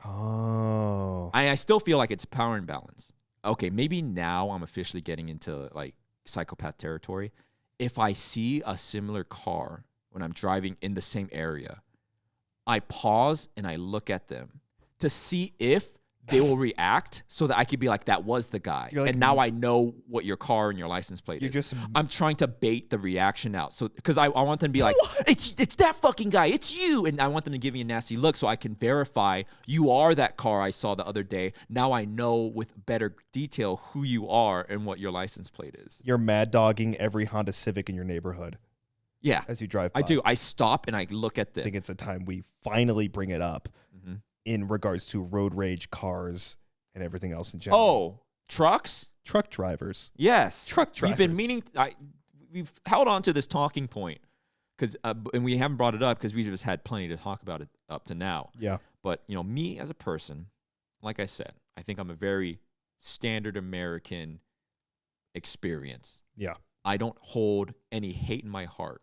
Oh. I still feel like it's power imbalance. Okay, maybe now I'm officially getting into like psychopath territory. If I see a similar car when I'm driving in the same area, I pause and I look at them to see if they will react, so that I could be like, that was the guy. Like, and now I know what your car and your license plate is. I'm trying to bait the reaction out. So, because I want them to be like, it's that fucking guy. It's you. And I want them to give me a nasty look so I can verify you are that car I saw the other day. Now I know with better detail who you are and what your license plate is. You're mad dogging every Honda Civic in your neighborhood. Yeah. As you drive by. I do. I stop and I look at them. I think it's a time we finally bring it up in regards to road rage cars and everything else in general. Oh, trucks? Truck drivers. Yes. Truck drivers. We've been meaning, we've held on to this talking point because, and we haven't brought it up because we just had plenty to talk about it up to now. Yeah. But, me as a person, like I said, I think I'm a very standard American experience. Yeah. I don't hold any hate in my heart.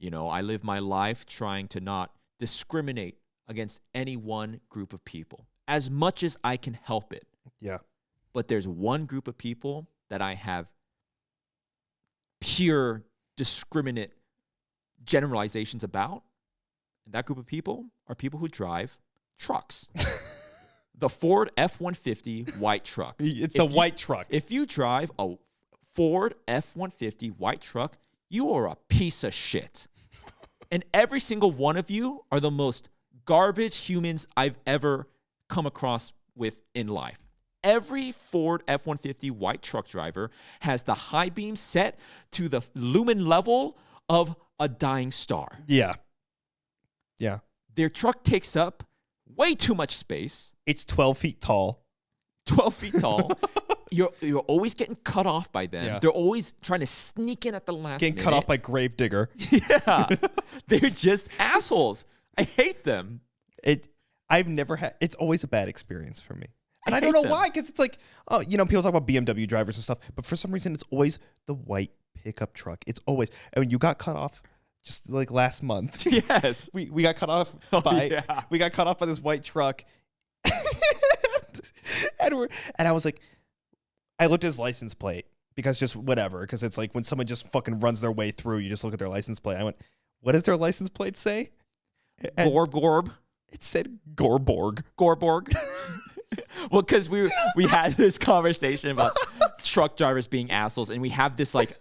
I live my life trying to not discriminate against any one group of people as much as I can help it. Yeah. But there's one group of people that I have pure discriminate generalizations about. And that group of people are people who drive trucks. The Ford F-150 white truck. It's the white truck. If you drive a Ford F-150 white truck, you are a piece of shit. And every single one of you are the most garbage humans I've ever come across with in life. Every Ford F-150 white truck driver has the high beam set to the lumen level of a dying star. Yeah. Yeah. Their truck takes up way too much space. It's 12 feet tall. 12 feet tall. You're always getting cut off by them. Yeah. They're always trying to sneak in at the last minute. Getting cut off by Gravedigger. Yeah. They're just assholes. I hate them. I've never had, it's always a bad experience for me. And I hate don't know them. why, because it's like, people talk about BMW drivers and stuff, but for some reason it's always the white pickup truck. It's always, and you got cut off just like last month. Yes. we got cut off we got cut off by this white truck. and I was like, I looked at his license plate because just whatever, because it's like when someone just fucking runs their way through, you just look at their license plate. I went, what does their license plate say? And Gorb. it said Gorborg. Gorborg. Well, because we had this conversation about truck drivers being assholes, and we have this like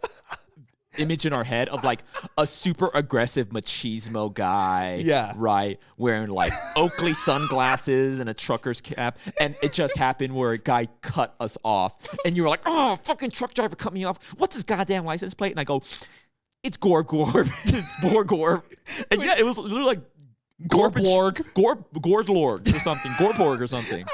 image in our head of like a super aggressive machismo guy, Yeah. right, wearing like Oakley sunglasses and a trucker's cap, and it just happened where a guy cut us off, and you were like, "Oh, fucking truck driver cut me off! What's his goddamn license plate?" And I go, "It's Gorb. It's Gorb." And yeah, it was literally like Gorblorg. Gordlorg or something, Gorborg or something.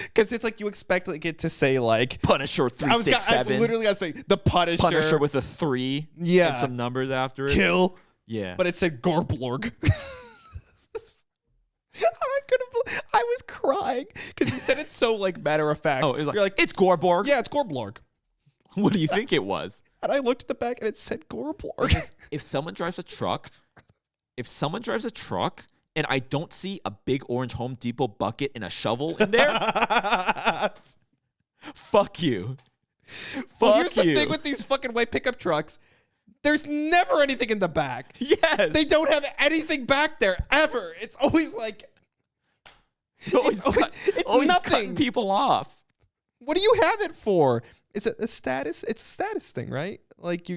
Because it's like you expect like it to say like Punisher I was 367. literally gonna say the Punisher with a 3 Yeah. and some numbers after it. kill, Yeah. but it said Gorblorg. I was crying because you said it so like matter of fact. Oh, it was like, You're like, it's Gorborg. yeah, it's Gorblorg. What do you think it was? And I looked at the back and it said Gorblorg. If someone drives a truck, and I don't see a big orange Home Depot bucket and a shovel in there, fuck you. Well, here's the thing with these fucking white pickup trucks. There's never anything in the back. Yes. They don't have anything back there ever. It's always like always it's nothing. cutting people off. What do you have it for? Is it a status? It's a status thing, right? Like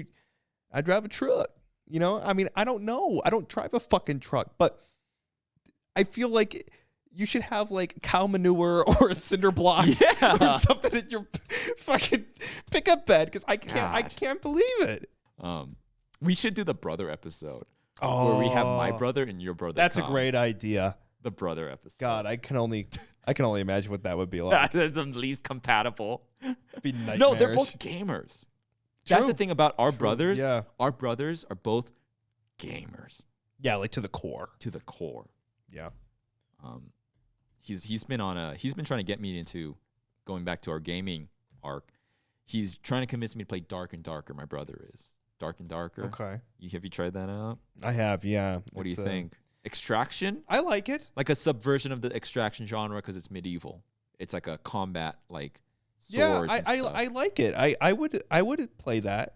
I drive a truck. I mean, I don't know. I don't drive a fucking truck, but I feel like you should have like cow manure or cinder blocks or something in your fucking pickup bed because I can't believe it. We should do the brother episode where we have my brother and your brother. That's a great idea. The brother episode. God, I can only imagine what that would be like. That's the least compatible. It'd be nightmarish. No, they're both gamers. That's the thing about our brothers. Yeah. Our brothers are both gamers. Yeah, like to the core. To the core. Yeah. He's been trying to get me into going back to our gaming arc. He's trying to convince me to play Dark and Darker. My brother is Dark and Darker. Okay. Have you tried that out? I have, yeah. What do you think? Extraction? I like it. Like a subversion of the extraction genre because it's medieval. It's like a combat like Yeah, swords. and stuff. I like it. I would play that.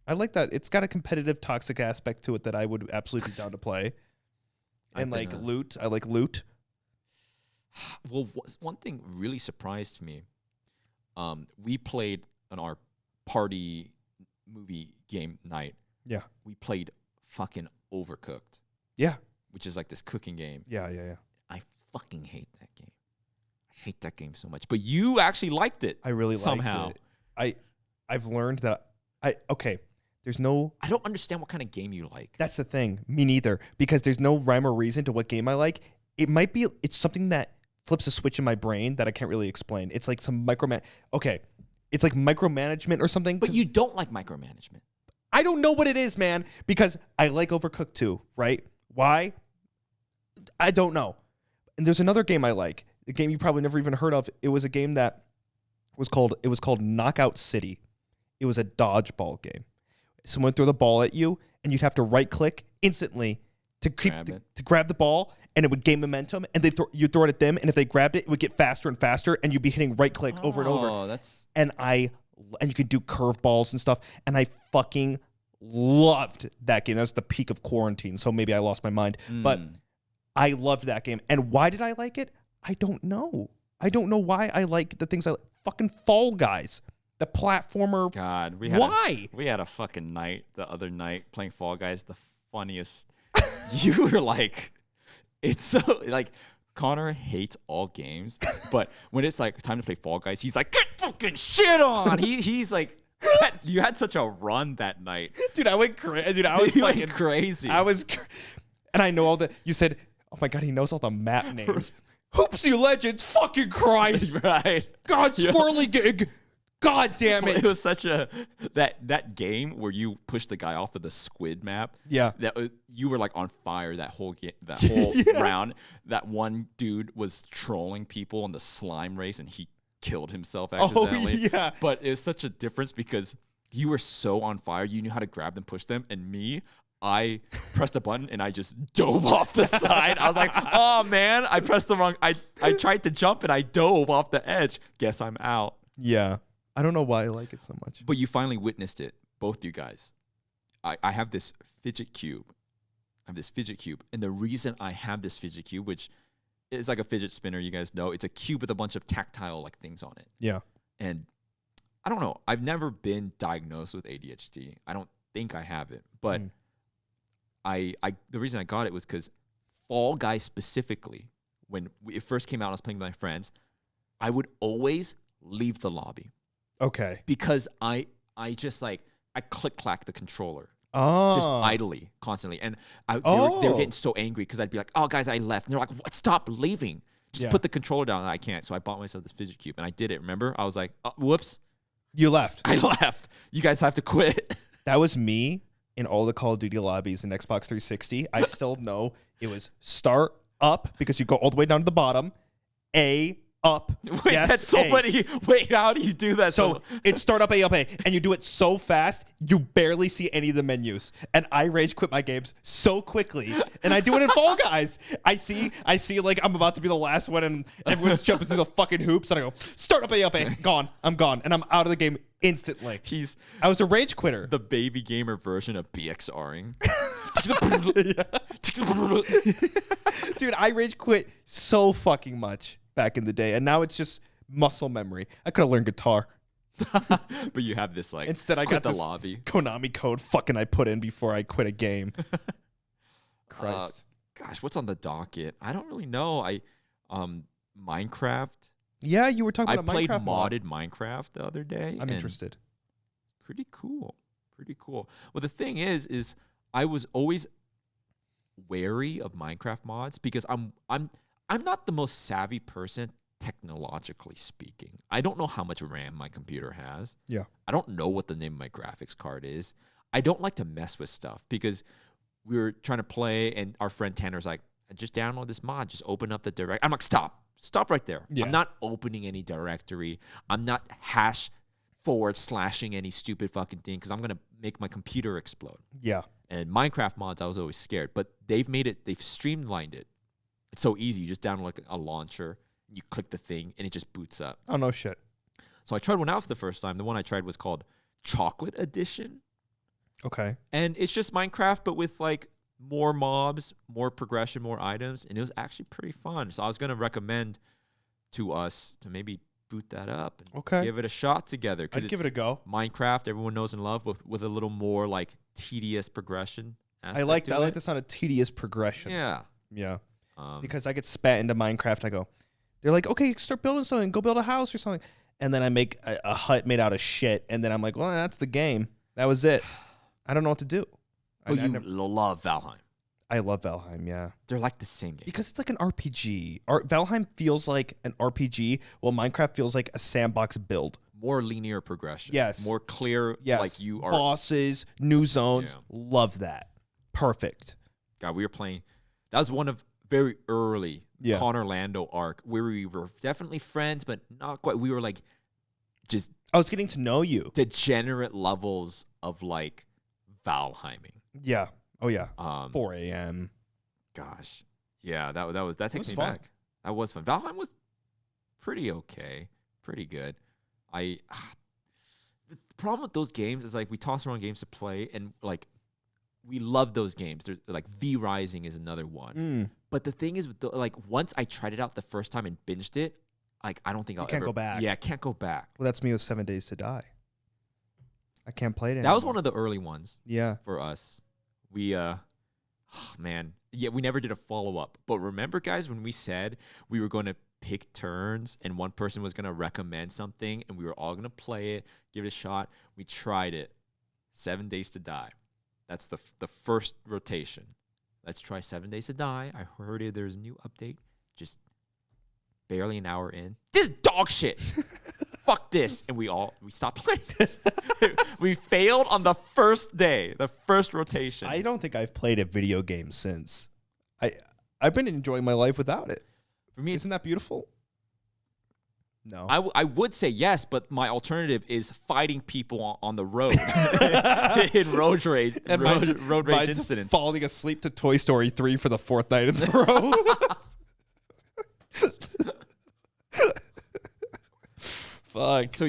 I like that. It's got a competitive toxic aspect to it that I would absolutely be down to play. And like loot. I like loot. Well, one thing really surprised me. We played on our party movie game night. Yeah. We played fucking Overcooked. Yeah. Which is like this cooking game. Yeah. I fucking hate that game. I hate that game so much. But you actually liked it. I really somehow. liked it. I've learned that there's no. I don't understand what kind of game you like. That's the thing. Me neither. Because there's no rhyme or reason to what game I like. It's something that flips a switch in my brain that I can't really explain. It's like some it's like micromanagement or something. But you don't like micromanagement. I don't know what it is, man, because I like Overcooked 2, right? Why? I don't know. And there's another game I like, a game you probably never even heard of. It was a game that was called Knockout City. It was a dodgeball game. Someone would throw the ball at you, and you'd have to right click instantly to grab the ball, and it would gain momentum, and you'd throw it at them, and if they grabbed it, it would get faster and faster, and you'd be hitting right click over and over. Oh, that's And you could do curveballs and stuff. And I fucking loved that game. That was the peak of quarantine, so maybe I lost my mind. But I loved that game. And why did I like it? I don't know. I don't know why I like the things I like. Fucking Fall Guys. The platformer. God, we had a fucking night the other night playing Fall Guys. The funniest. You were like, it's so like. Connor hates all games, but when it's like time to play Fall Guys, he's like, get fucking shit on. He's like, you had such a run that night. Dude, I went crazy. Dude, I was fucking crazy. And I know all the, you said, oh my God, he knows all the map names. Hoopsy Legends, fucking Christ. Right. God, Squirrely Gig. God damn it. It was such that game where you pushed the guy off of the squid map. Yeah. You were like on fire that whole round. That one dude was trolling people in the slime race and he killed himself accidentally. Oh, yeah. But it was such a difference because you were so on fire. You knew how to grab them, push them. And me, I pressed a button and I just dove off the side. I was like, oh man, I pressed the wrong. I tried to jump and I dove off the edge. Guess I'm out. Yeah. I don't know why I like it so much. But you finally witnessed it, both you guys. I have this fidget cube. And the reason I have this fidget cube, which is like a fidget spinner, you guys know, it's a cube with a bunch of tactile like things on it. Yeah. And I don't know. I've never been diagnosed with ADHD. I don't think I have it. But the reason I got it was because Fall Guys specifically, when it first came out, I was playing with my friends, I would always leave the lobby. Okay. Because I just like, I click-clack the controller. Oh. Just idly, constantly. And they were getting so angry because I'd be like, oh, guys, I left. And they're like, what? Stop leaving. Just put the controller down. And I can't. So I bought myself this fidget cube. And I did it, remember? I was like, whoops. You left. I left. You guys have to quit. That was me in all the Call of Duty lobbies in Xbox 360. I still know it was start up because you go all the way down to the bottom. A. Up. Wait, yes, that's so A. many. Wait, how do you do that? So it's start up A, and you do it so fast you barely see any of the menus. And I rage quit my games so quickly, and I do it in Fall Guys. I see like I'm about to be the last one, and everyone's jumping through the fucking hoops, and I go start up A, gone. I'm gone, and I'm out of the game instantly. I was a rage quitter. The baby gamer version of BXRing. Dude, I rage quit so fucking much back in the day, and now it's just muscle memory. I could have learned guitar. But you have this like instead I got the this lobby Konami code fucking I put in before I quit a game. Christ. Gosh, what's on the docket? I don't really know. Minecraft. Yeah, you were talking about I played Minecraft modded Minecraft the other day. I'm interested. Pretty cool. Well, the thing is I was always wary of Minecraft mods because I'm not the most savvy person technologically speaking. I don't know how much RAM my computer has. Yeah. I don't know what the name of my graphics card is. I don't like to mess with stuff because we were trying to play and our friend Tanner's like, just download this mod, just open up the direct. I'm like, stop right there. Yeah. I'm not opening any directory. I'm not // any stupid fucking thing because I'm going to make my computer explode. Yeah. And Minecraft mods, I was always scared, but they've streamlined it. It's so easy. You just download like a launcher, you click the thing, and it just boots up. Oh, no shit. So I tried one out for the first time. The one I tried was called Chocolate Edition. Okay. And it's just Minecraft, but with like more mobs, more progression, more items. And it was actually pretty fun. So I was going to recommend to us to maybe boot that up and give it a shot together. I'd give it a go. Minecraft, everyone knows and love, with a little more like tedious progression. I like the sound of tedious progression. Yeah. Yeah. Because I get spat into Minecraft. I go, they're like, okay, start building something. Go build a house or something. And then I make a hut made out of shit. And then I'm like, well, that's the game. That was it. I don't know what to do. But you love Valheim. I love Valheim, yeah. They're like the same game. Because it's like an RPG. Valheim feels like an RPG, while Minecraft feels like a sandbox build. More linear progression. Yes. More clear. Yes. Like you are. Bosses, new zones. Yeah. Love that. Perfect. God, we were playing. That was one of very early Yeah. Connor Lando arc where we were definitely friends, but not quite. We were like just I was getting to know you. degenerate levels of like Valheiming. Yeah. Oh, yeah. 4 4 a.m. Gosh. Yeah, that takes was me fun. back. That was fun. Valheim was pretty okay. Pretty good. The problem with those games is like we toss around games to play and like we love those games. There's like V Rising is another one. But the thing is with like once I tried it out the first time and binged it, like I don't think I'll can't ever go back. Yeah, I can't go back. Well, that's me with 7 Days to Die. I can't play it anymore. That was one of the early ones Yeah. for us. We man. Yeah, we never did a follow-up. But remember, guys, when we said we were going to pick turns and one person was going to recommend something and we were all going to play it, give it a shot. We tried it. 7 Days to Die. That's the first rotation. Let's try 7 Days to Die. I heard there's a new update. Just barely an hour in. This is dog shit. Fuck this. And we stopped playing. We failed on the first day, the first rotation. I don't think I've played a video game since. I've been enjoying my life without it. For me, Isn't that beautiful? No. I would say yes, but my alternative is fighting people on the road in road rage, road rage Mine's incidents. falling asleep to Toy Story 3 for the 4th night in a row. Fuck. So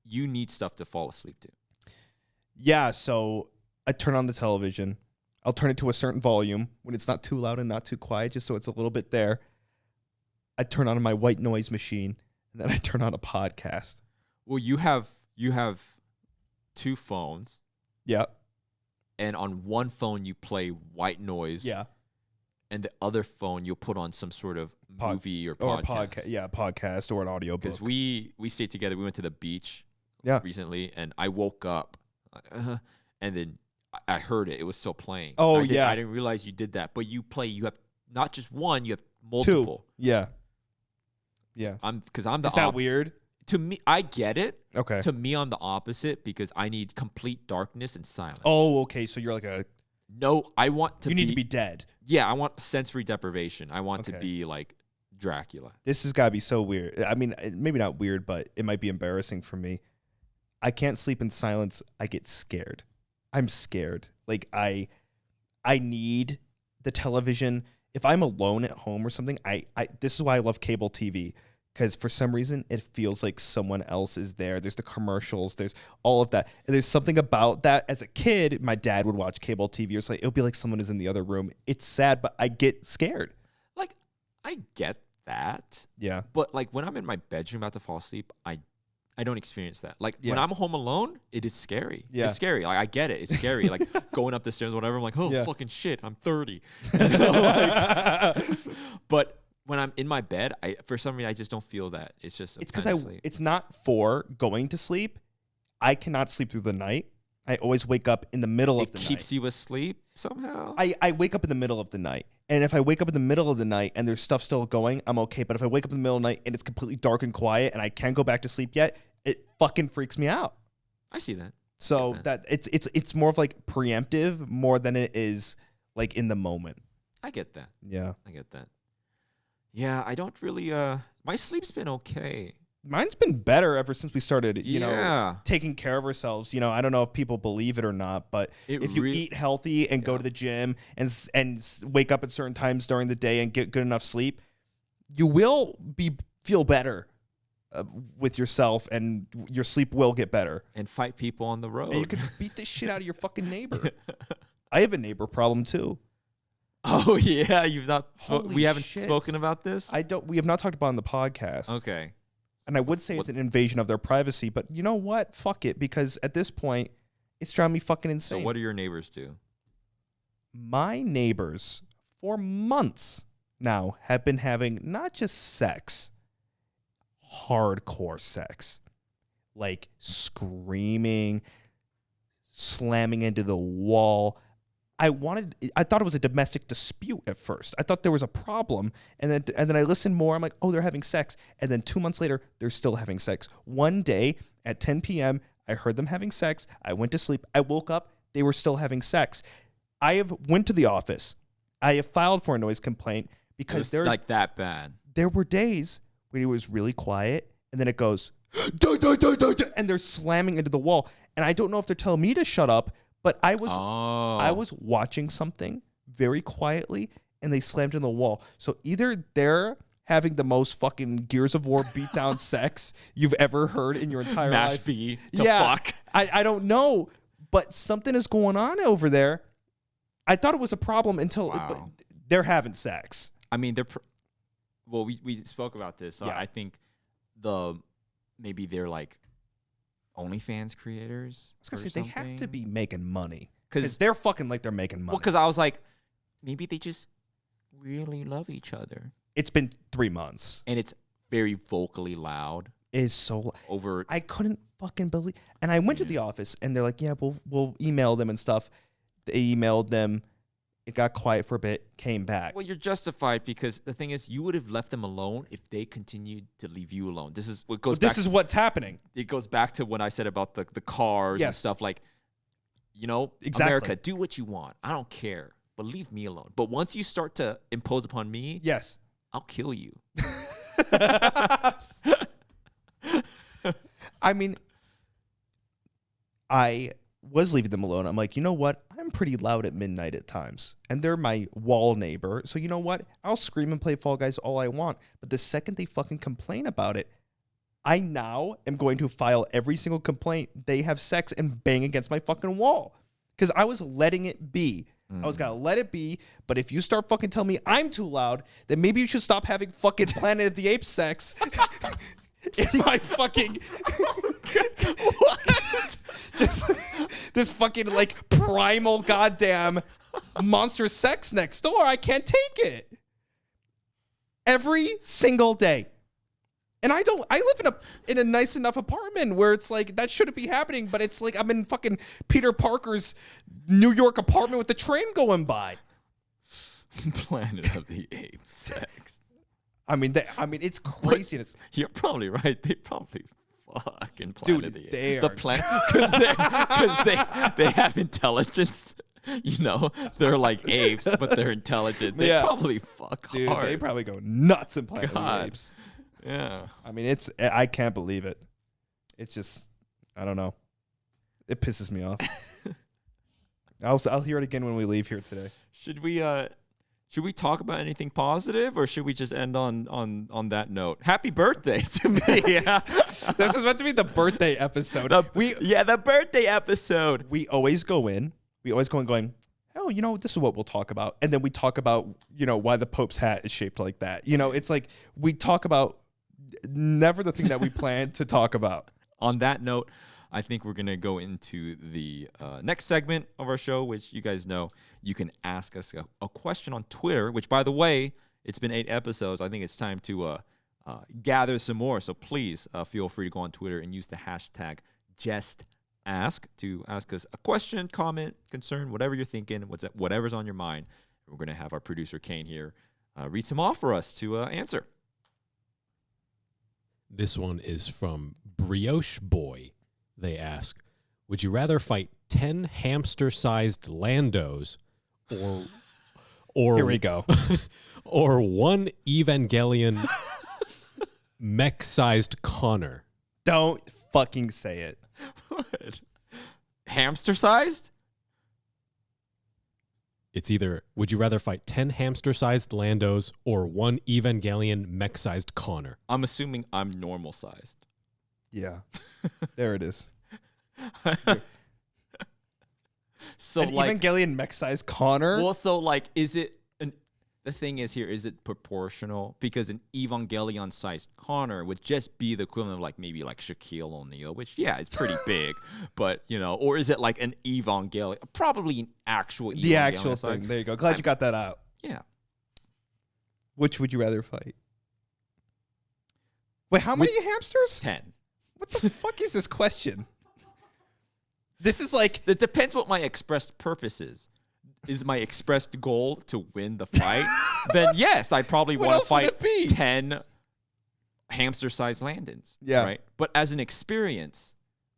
you need stuff to fall asleep to. Yeah, so I turn on the television. I'll turn it to a certain volume when it's not too loud and not too quiet, just so it's a little bit there. I turn on my white noise machine, and then I turn on a podcast. Well, you have 2 phones, Yeah. and on one phone you play white noise, Yeah. and the other phone you'll put on some sort of movie or Or podcast. a podcast or an audiobook. Because we stayed together. We went to the beach Yeah. recently, and I woke up, and then I heard it. It was still playing. Oh, I yeah. didn't realize you did that. But you have not just one, you have 2. multiple. Yeah. Yeah. Because I'm the Is that weird? To me, I get it. Okay. To me, I'm the opposite because I need complete darkness and silence. Oh, okay. So you're like No, I want to you need to be dead. Yeah, I want sensory deprivation. I want to Okay. be like Dracula. This has got to be so weird. I mean, maybe not weird, but it might be embarrassing for me. I can't sleep in silence. I get scared. I'm scared. Like I need the television. If I'm alone at home or something, this is why I love cable TV, because for some reason it feels like someone else is there. There's the commercials, there's all of that. And there's something about that. As a kid, my dad would watch cable TV or something. It would be like someone is in the other room. It's sad, but I get scared. Like, I get that. Yeah. But like when I'm in my bedroom about to fall asleep, I don't experience that. Like when Yeah. I'm home alone, it is scary. Yeah. It's scary. Like I get it. It's scary. Like going up the stairs, whatever. I'm like, oh Yeah. fucking shit, I'm 30. You know, like- but when I'm in my bed, for some reason I just don't feel that. It's just It's because it's not for going to sleep. I cannot sleep through the night. I always wake up in the middle of it the night. keeps you asleep somehow. I wake up in the middle of the night. And if I wake up in the middle of the night and there's stuff still going, I'm okay. But if I wake up in the middle of the night and it's completely dark and quiet and I can't go back to sleep yet, it fucking freaks me out. I see that. So Get that it's more of like preemptive more than it is like in the moment. I get that. Yeah. I get that. Yeah, I don't really. My sleep's been okay. Mine's been better ever since we started, you know, Yeah. taking care of ourselves. You know, I don't know if people believe it or not, but It if you rea- eat healthy and go Yeah. to the gym and wake up at certain times during the day and get good enough sleep, you will feel better with yourself, and your sleep will get better. And fight people on the road. And you can beat the shit out of your fucking neighbor. I have a neighbor problem too. Oh yeah, you've not. Holy we haven't shit. spoken about this. We have not talked about it on the podcast. Okay. And I would say it's an invasion of their privacy, but you know what? Fuck it, because at this point, it's driving me fucking So insane. what do your neighbors do? My neighbors, for months now, have been having not just sex, hardcore sex, like screaming, slamming into the wall. I thought it was a domestic dispute at first. I thought there was a problem, and then I listened more. I'm like, oh, they're having sex. And then 2 months later, they're still having sex. One day at 10 p.m., I heard them having sex. I went to sleep. I woke up. They were still having sex. I have went to the office. I have filed for a noise complaint because they're like that bad. There were days when it was really quiet, and then it goes, duh, duh, duh, duh, duh, and they're slamming into the wall. And I don't know if they're telling me to shut up, but I was watching something very quietly, and they slammed into the wall. So either they're having the most fucking Gears of War beatdown sex you've ever heard in your entire Mash life. B to fuck. I don't know, but something is going on over there. I thought it was a problem until they're having sex. I mean, we spoke about this. So I think maybe they're like OnlyFans creators. I was gonna say they have to be making money because they're fucking like they're making money. Well, because I was like, maybe they just really love each other. It's been 3 months, and it's very vocally loud. It is so over. I couldn't fucking believe. And I went to the office, and they're like, "Yeah, we'll email them and stuff." They emailed them. It got quiet for a bit, came back. Well, you're justified because the thing is, you would have left them alone if they continued to leave you alone. This is what goes. This is what's happening. It goes back to when I said about the cars and stuff. Like, exactly. America, do what you want. I don't care, but leave me alone. But once you start to impose upon me, yes, I'll kill you. I mean, I was leaving them alone. I'm like, you know what? I'm pretty loud at midnight at times. And they're my wall neighbor. So you know what? I'll scream and play Fall Guys all I want. But the second they fucking complain about it, I now am going to file every single complaint they have sex and bang against my fucking wall. Because I was letting it be. I was going to let it be. But if you start fucking telling me I'm too loud, then maybe you should stop having fucking Planet of the Apes sex in my fucking... What? Just this fucking like primal goddamn monster sex next door. I can't take it. Every single day. And I live in a nice enough apartment where it's like that shouldn't be happening, but it's like I'm in fucking Peter Parker's New York apartment with the train going by. Planet of the Apes sex. I mean it's crazy. You're probably right. They probably fucking Planet of the Apes. The planet because they have intelligence. They're like apes, but they're intelligent. They probably fuck hard. They probably go nuts in Planet of the Apes. Yeah. I mean, I can't believe it. It's just, I don't know. It pisses me off. I'll hear it again when we leave here today. Should we talk about anything positive, or should we just end on that note? Happy birthday to me. Yeah. This is meant to be the birthday episode. The birthday episode. We always go in going, oh, this is what we'll talk about. And then we talk about, why the Pope's hat is shaped like that. It's like we talk about never the thing that we plan to talk about. On that note, I think we're going to go into the next segment of our show, which you guys know you can ask us a question on Twitter, which, by the way, it's been 8 episodes. I think it's time to gather some more. So please feel free to go on Twitter and use the hashtag JestAsk to ask us a question, comment, concern, whatever you're thinking, whatever's on your mind. We're going to have our producer, Kane, here read some off for us to answer. This one is from Brioche Boy. They ask, would you rather fight 10 hamster-sized Landos or Here we go. or one Evangelion mech-sized Connor? Don't fucking say it. What? Hamster-sized? It's either, would you rather fight 10 hamster-sized Landos or one Evangelion mech-sized Connor? I'm assuming I'm normal-sized. Yeah. There it is. So an Evangelion mech-sized Connor? Well, so is it the thing is here, is it proportional? Because an Evangelion-sized Connor would just be the equivalent of maybe Shaquille O'Neal, which, yeah, it's pretty big. But, or is it like an Evangelion? Probably an actual Evangelion. The actual thing. There you go. Glad you got that out. Yeah. Which would you rather fight? Wait, how many hamsters? 10. What the fuck is this question? This is like... It depends what my expressed purpose is. is my expressed goal to win the fight, then yes, I probably want to fight 10 hamster-sized Landons. Yeah. Right. But as an experience,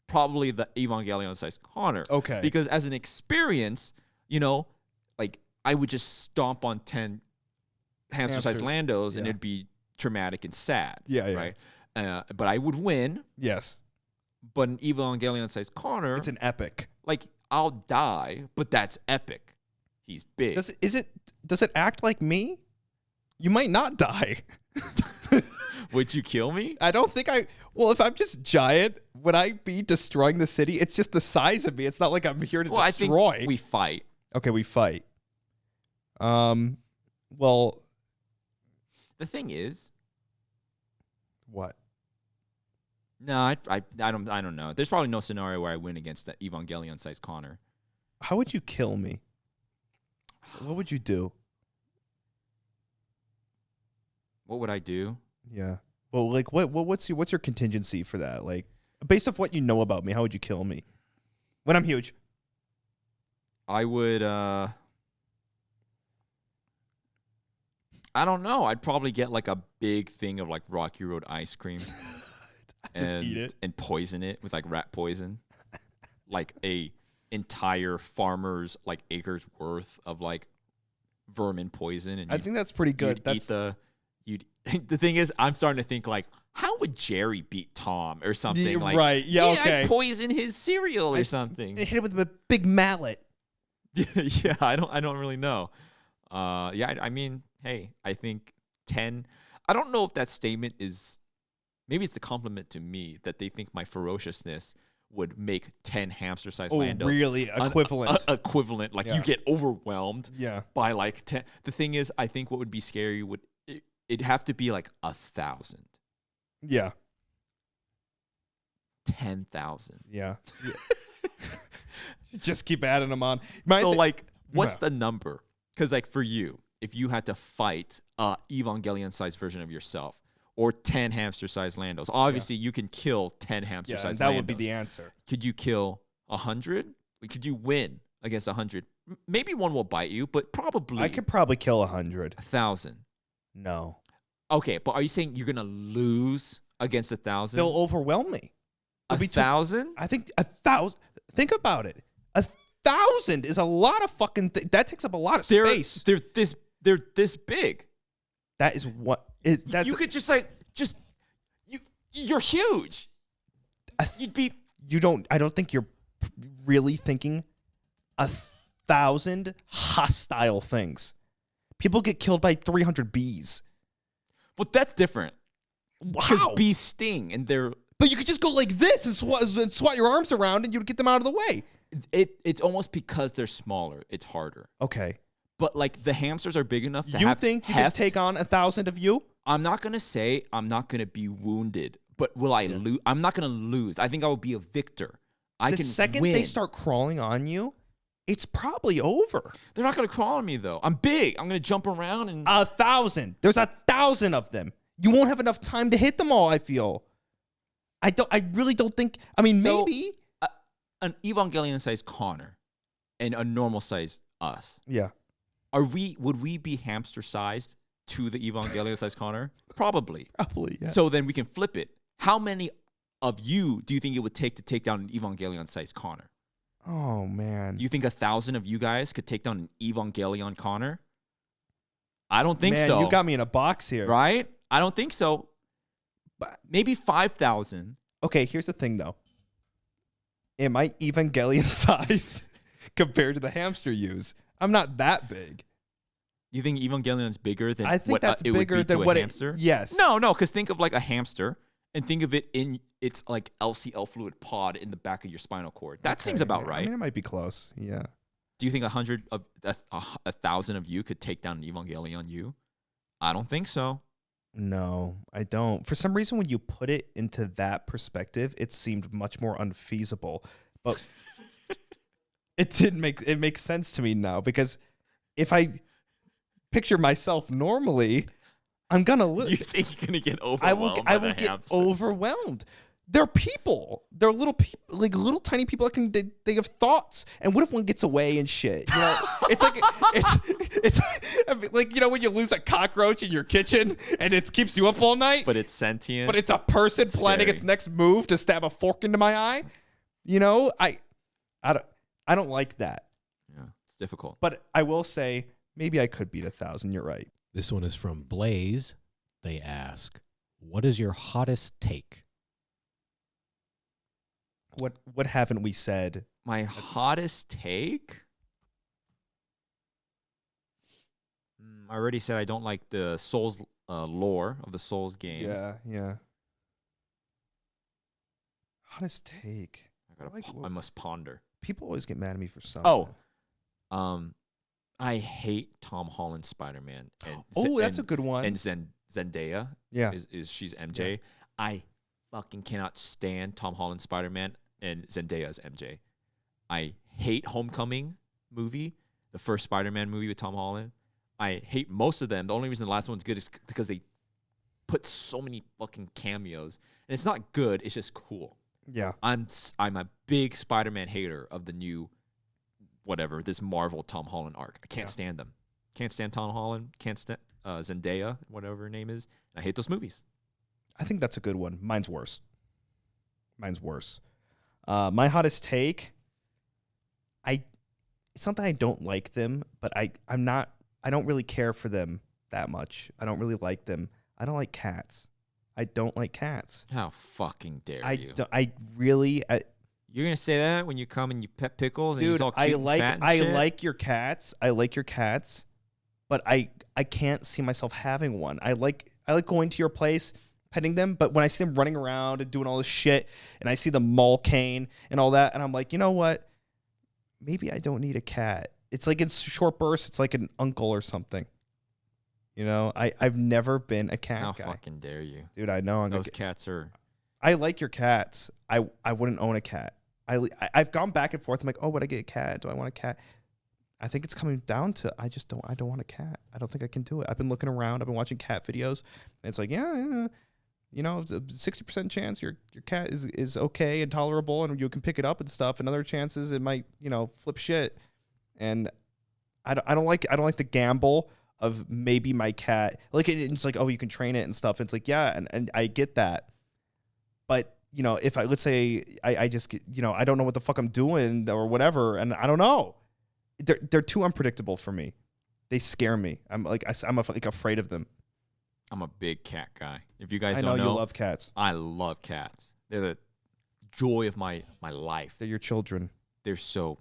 probably the Evangelion-sized Connor. Okay. Because as an experience, like I would just stomp on 10 hamster-sized Landos and it'd be traumatic and sad. Yeah. Right. But I would win. Yes. But an Evangelion-sized Connor, It's an epic. like I'll die, but that's epic. He's big. Does it act like me? You might not die. Would you kill me? I don't think well, if I'm just giant, would I be destroying the city? It's just the size of me. It's not like I'm here to destroy. I think we fight. Okay, we fight. Well, The thing is, what? no, I don't know. There's probably no scenario where I win against that Evangelion-sized Connor. How would you kill me? What would you do? What would I do? Yeah. Well, like, what's your contingency for that? Like, based off what you know about me, how would you kill me? When I'm huge. I would. I don't know. I'd probably get like a big thing of like Rocky Road ice cream. Just eat it and poison it with like rat poison, like a entire farmer's like acres worth of like vermin poison. And I think that's pretty good. The thing is, I'm starting to think like, how would Jerry beat Tom or something? Yeah, like, right? Yeah, okay. I'd poison his cereal or something. Hit him with a big mallet. Yeah, I don't really know. I mean, hey, I think 10. I don't know if that statement is. Maybe it's a compliment to me that they think my ferociousness would make 10 hamster-sized Landos. Oh, really? Equivalent. Equivalent. Like, you get overwhelmed by, like, 10. The thing is, I think what would be scary it'd have to be, like, 1,000. Yeah. 10,000. Yeah. Just keep adding them on. What's the number? Because, like, for you, if you had to fight a Evangelion-sized version of yourself, or 10 hamster-sized Landos. Obviously, you can kill 10 hamster-sized Landos. That would be the answer. Could you kill 100? Could you win against 100? Maybe one will bite you, but probably... I could probably kill 100. 1,000. No. Okay, but are you saying you're going to lose against 1,000? They'll overwhelm me. 1,000? I think 1,000... Think about it. 1,000 is a lot of fucking... that takes up a lot of space. They're this big. That is what... you could you're huge. You'd be. I don't think you're really thinking 1,000 hostile things. People get killed by 300 bees. Well, that's different. Because Wow. bees sting and they're. But you could just go like this and swat your arms around and you'd get them out of the way. It's almost because they're smaller. It's harder. Okay. But like the hamsters are big enough to You have think you heft. can take on 1,000 of you? I'm not gonna say I'm not gonna be wounded, but will I lose? I'm not gonna lose. I think I will be a victor. The second win. they start crawling on you, it's probably over. They're not gonna crawl on me though. I'm big. I'm gonna jump around and 1,000. There's 1,000 of them. You won't have enough time to hit them all, I feel. I really don't think. I mean, So, maybe. An Evangelion-sized Connor and a normal-sized us. Yeah. Would we be hamster-sized to the Evangelion-sized Connor? Probably. Probably, yeah. So then we can flip it. How many of you do you think it would take to take down an Evangelion-sized Connor? Oh, man. Do you think 1,000 of you guys could take down an Evangelion Connor? I don't think Man, so. you got me in a box here. Right? I don't think so. But- Maybe 5,000. Okay, here's the thing, though. Am I Evangelion size compared to the hamster use? I'm not that big. You think Evangelion's bigger than I think what that's it would bigger be than to what a hamster? Yes. No, because think of like a hamster and think of it in its like LCL fluid pod in the back of your spinal cord. That seems about right. I mean, it might be close. Yeah. Do you think 1,000 of you could take down an Evangelion you? I don't think so. No, I don't. For some reason, when you put it into that perspective, it seemed much more unfeasible. But it makes sense to me now because if I picture myself normally, I'm gonna lose. You think you're gonna get overwhelmed? I will get overwhelmed. They're people. They're little people, like little tiny people that they have thoughts. And what if one gets away and shit? You know, it's like it's like, you know, when you lose a cockroach in your kitchen and it keeps you up all night. But it's sentient. But it's a person planning its next move to stab a fork into my eye. You know, I don't like that. Yeah, it's difficult. But I will say maybe I could beat 1,000. You're right. This one is from Blaze. They ask, what is your hottest take? What haven't we said? My hottest take? I already said I don't like the Souls lore of the Souls games. Yeah. Hottest take. I must ponder. People always get mad at me for something. I hate Tom Holland's Spider-Man. That's a good one. And Zendaya. Yeah. She's MJ. Yeah. I fucking cannot stand Tom Holland's Spider-Man and Zendaya's MJ. I hate Homecoming movie, the first Spider-Man movie with Tom Holland. I hate most of them. The only reason the last one's good is because they put so many fucking cameos. And it's not good, it's just cool. Yeah. I'm a big Spider-Man hater of the new this Marvel Tom Holland arc. I can't stand them. Can't stand Tom Holland. Can't stand Zendaya, whatever her name is. I hate those movies. I think that's a good one. Mine's worse. My hottest take, it's not that I don't like them, but I don't really care for them that much. I don't really like them. I don't like cats. I don't like cats. How fucking dare you? You're gonna say that when you come and you pet Pickles, dude, and he's all cute and fat and shit? like your cats. I like your cats, but I can't see myself having one. I like going to your place, petting them, but when I see them running around and doing all this shit, and I see the mall cane and all that, and I'm like, you know what? Maybe I don't need a cat. It's like in short bursts. It's like an uncle or something. You know, I've never been a cat guy. How fucking dare you? Dude, I know. Those cats are... I like your cats. I wouldn't own a cat. I've gone back and forth. I'm like, oh, would I get a cat? Do I want a cat? I think it's coming down to I don't want a cat. I don't think I can do it. I've been looking around. I've been watching cat videos. And it's like, yeah. You know, it's a 60% chance your cat is okay and tolerable and you can pick it up and stuff. And other chances it might, you know, flip shit. And I don't like the gamble of maybe my cat. Like it's like, oh, you can train it and stuff. It's like, yeah, and I get that. But, you know, if let's say I just get, you know, I don't know what the fuck I'm doing or whatever, and I don't know. They're too unpredictable for me. They scare me. I'm afraid of them. I'm a big cat guy. If you guys I don't know know, you love cats. I love cats. They're the joy of my life. They're your children. They're so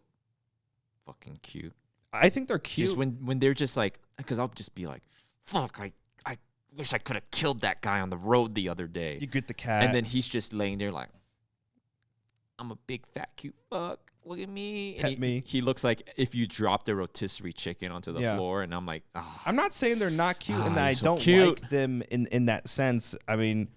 fucking cute. I think they're cute. Just when they're just like, because I'll just be like, fuck, I wish I could have killed that guy on the road the other day. You get the cat. And then he's just laying there like, I'm a big fat cute fuck. Look at me. Pet me. He looks like if you dropped a rotisserie chicken onto the floor, and I'm like, oh. I'm not saying they're not cute and that I so don't cute. like them in that sense. I mean,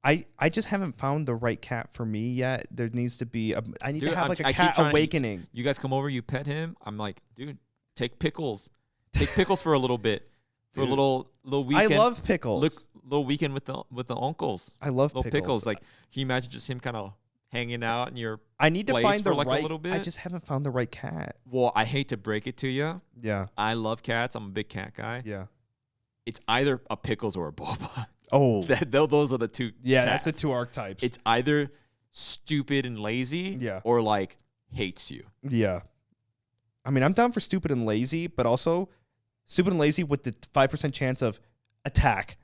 I just haven't found the right cat for me yet. There needs to be I need to have like a cat awakening. You guys come over, you pet him. I'm like, dude, take Pickles. Take Pickles for a little bit. For a little weekend. I love Pickles. Little weekend with the uncles. I love little Pickles. Like, can you imagine just him kind of hanging out in your I need to find the for like right, a little bit? I just haven't found the right cat. Well, I hate to break it to you. Yeah. I love cats. I'm a big cat guy. Yeah. It's either a Pickles or a Boba. Oh. Those are the two Yeah, cats. that's the two archetypes. It's either stupid and lazy or like hates you. Yeah. I mean, I'm down for stupid and lazy, but also stupid and lazy with the 5% chance of attack.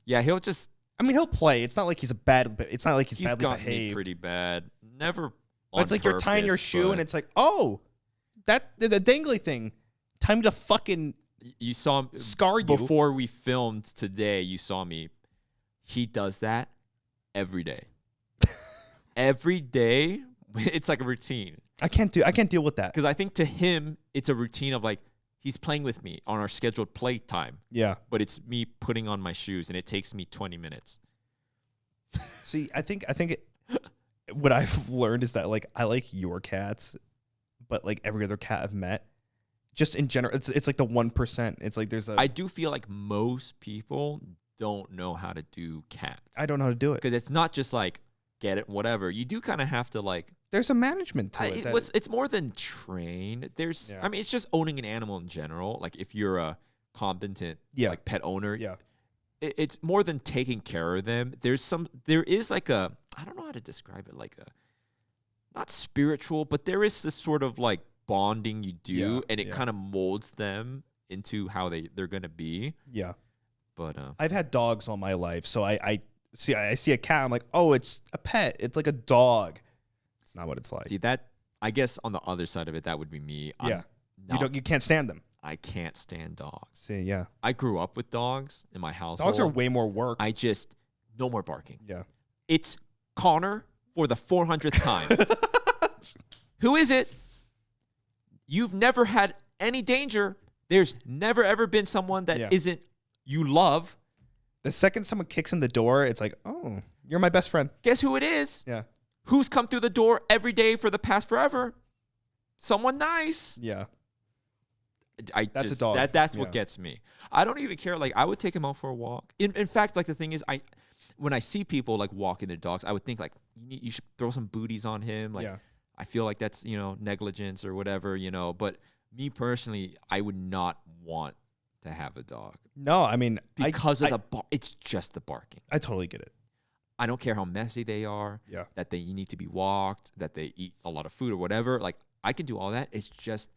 Yeah, he'll just... I mean, he'll play. It's not like he's badly He's badly got behaved. Me pretty bad. Never But it's like you're tying your shoe and it's like, oh, that the dangly thing. Time to fucking you saw scar you. Before we filmed today, you saw me. He does that every day. Every day. It's like a routine. I can't deal with that. Because I think to him, it's a routine of like, he's playing with me on our scheduled play time. Yeah. But it's me putting on my shoes, and it takes me 20 minutes. See, I think what I've learned is that like I like your cats, but like every other cat I've met, just in general, it's like the 1%. It's like I do feel like most people don't know how to do cats. I don't know how to do it. Because it's not just like get it, whatever. You do kind of have to like. There's a management to it. It's more than train. There's, Yeah. I mean, it's just owning an animal in general. Like if you're a competent like pet owner, Yeah. It's more than taking care of them. There is like a, I don't know how to describe it, like a, not spiritual, but there is this sort of like bonding you do, and it kind of molds them into how they're gonna be. Yeah. But I've had dogs all my life, so I see a cat. I'm like, oh, it's a pet. It's like a dog. It's not what it's like. see that, I guess on the other side of it, that would be me. Yeah. You can't stand them. I can't stand dogs. See, yeah. I grew up with dogs in my household. Dogs are way more work. I just, no more barking. Yeah. It's Connor for the 400th time. Who is it? You've never had any danger. There's never, ever been someone that isn't you love. The second someone kicks in the door, it's like, oh, you're my best friend. Guess who it is? Yeah. Who's come through the door every day for the past forever? Someone nice. Yeah. That's a dog. That's what gets me. I don't even care. Like I would take him out for a walk. In fact, like the thing is, when I see people like walking their dogs, I would think like you should throw some booties on him. Like I feel like that's negligence or whatever. But me personally, I would not want to have a dog. No, I mean because of it's just the barking. I totally get it. I don't care how messy they are. Yeah. That they need to be walked. That they eat a lot of food or whatever. Like I can do all that. It's just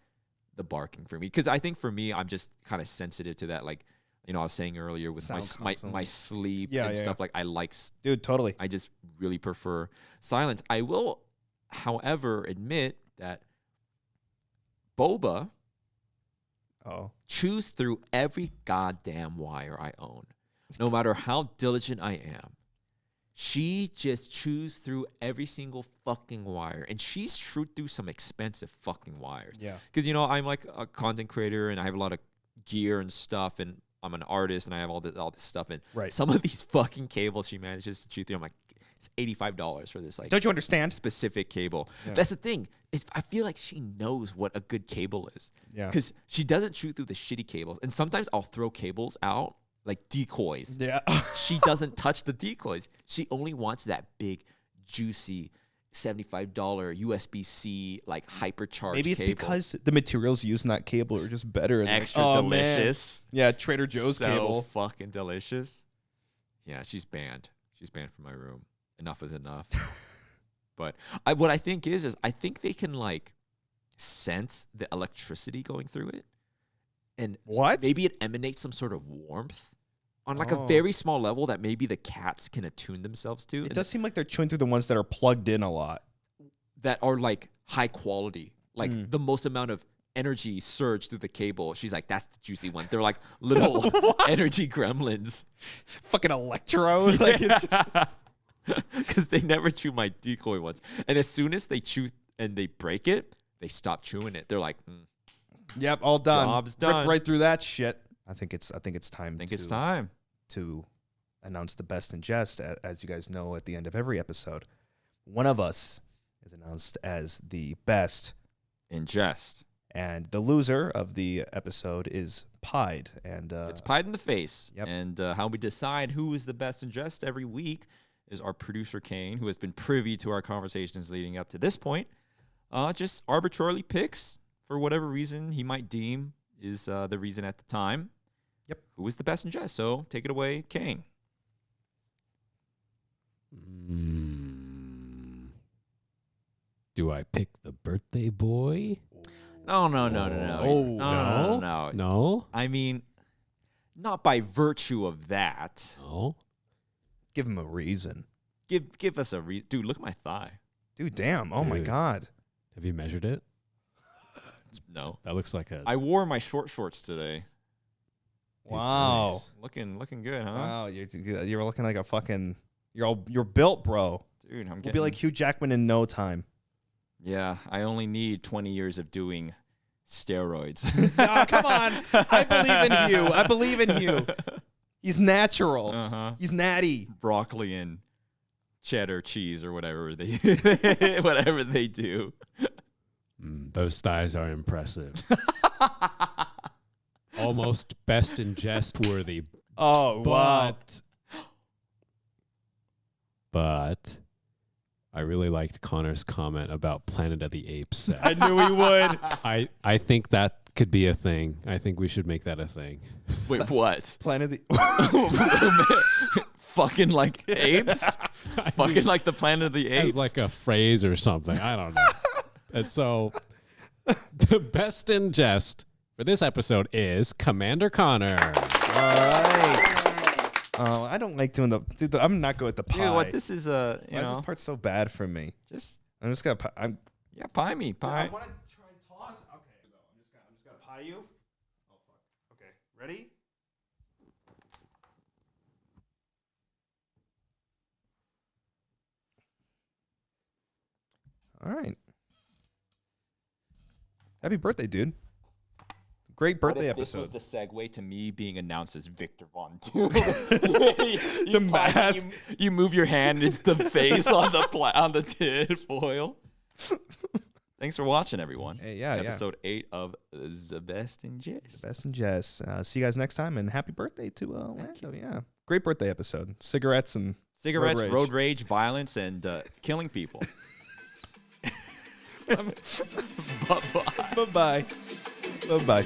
the barking for me, because I think for me, I'm just kind of sensitive to that. Like, I was saying earlier with my sleep and stuff. Like, I like, dude, totally. I just really prefer silence. I will, however, admit that Boba chews through every goddamn wire I own, no matter how diligent I am. She just chews through every single fucking wire. And she's chewed through some expensive fucking wires. Yeah. Because, I'm like a content creator and I have a lot of gear and stuff. And I'm an artist and I have all this stuff. And some of these fucking cables she manages to chew through, I'm like, it's $85 for this. Like, don't you understand? Specific cable. Yeah. That's the thing. I feel like she knows what a good cable is. Yeah. Because she doesn't chew through the shitty cables. And sometimes I'll throw cables out. Like decoys. Yeah. She doesn't touch the decoys. She only wants that big, juicy, $75 USB-C, like hypercharged Maybe it's cable. because the materials used in that cable are just better. And extra delicious. Man. Yeah, Trader Joe's cable. So fucking delicious. Yeah, she's banned. She's banned from my room. Enough is enough. But what I think is I think they can like sense the electricity going through it. And maybe it emanates some sort of warmth on like a very small level that maybe the cats can attune themselves to. It does seem like they're chewing through the ones that are plugged in a lot. That are like high quality, like the most amount of energy surge through the cable. She's like, that's the juicy one. They're like little energy gremlins. Fucking Electro. Like it's because they never chew my decoy ones. And as soon as they chew and they break it, they stop chewing it. They're like, yep, all done. Job's done. Ripped right through that shit. I think it's time. It's time to announce the best in jest. As you guys know, at the end of every episode, one of us is announced as the best in jest, and the loser of the episode is pied. And it's pied in the face. Yep. And how we decide who is the best in jest every week is our producer Kane, who has been privy to our conversations leading up to this point. Just arbitrarily picks for whatever reason he might deem is the reason at the time. Yep. Who is the best in jest? So take it away, Kane. Do I pick the birthday boy? No. No. I mean, not by virtue of that. No. Give him a reason. Give us a reason. Dude, look at my thigh. Dude, damn. Oh, my God. Have you measured it? No. That looks like a... I wore my short shorts today. Wow. Nice. Looking good, huh? Wow, you're looking like a fucking... You're built, bro. Dude, We'll be like Hugh Jackman in no time. Yeah, I only need 20 years of doing steroids. Oh, come on. I believe in you. He's natural. Uh-huh. He's natty. Broccoli and cheddar cheese or whatever they whatever they do. Those thighs are impressive. Almost best in jest worthy. Oh, wow. But I really liked Connor's comment about Planet of the Apes set. I knew he would. I think that could be a thing. I think we should make that a thing. Wait, what? Planet of the Fucking like apes? Fucking like the Planet of the Apes? As like a phrase or something. I don't know. And so the best in jest for this episode is Commander Connor. All right. Oh, I don't like doing dude, I'm not good at the pie. You know what? This is Why is this part so bad for me? I'm just gonna. Pie me. Pie. I want to try and toss. Okay, I'm just gonna pie you. Oh fuck. Okay, ready? All right. Happy birthday, dude. Great birthday episode. This was the segue to me being announced as Victor Von Doom. The mask. You move your hand, it's the face on the tin foil. Thanks for watching, everyone. Hey, yeah, Episode 8 of The Best in Jest. The Best in Jest. See you guys next time, and happy birthday to Lando. Yeah, great birthday episode. Cigarettes, road rage, violence, and killing people. Bye-bye. Bye-bye. Bye-bye.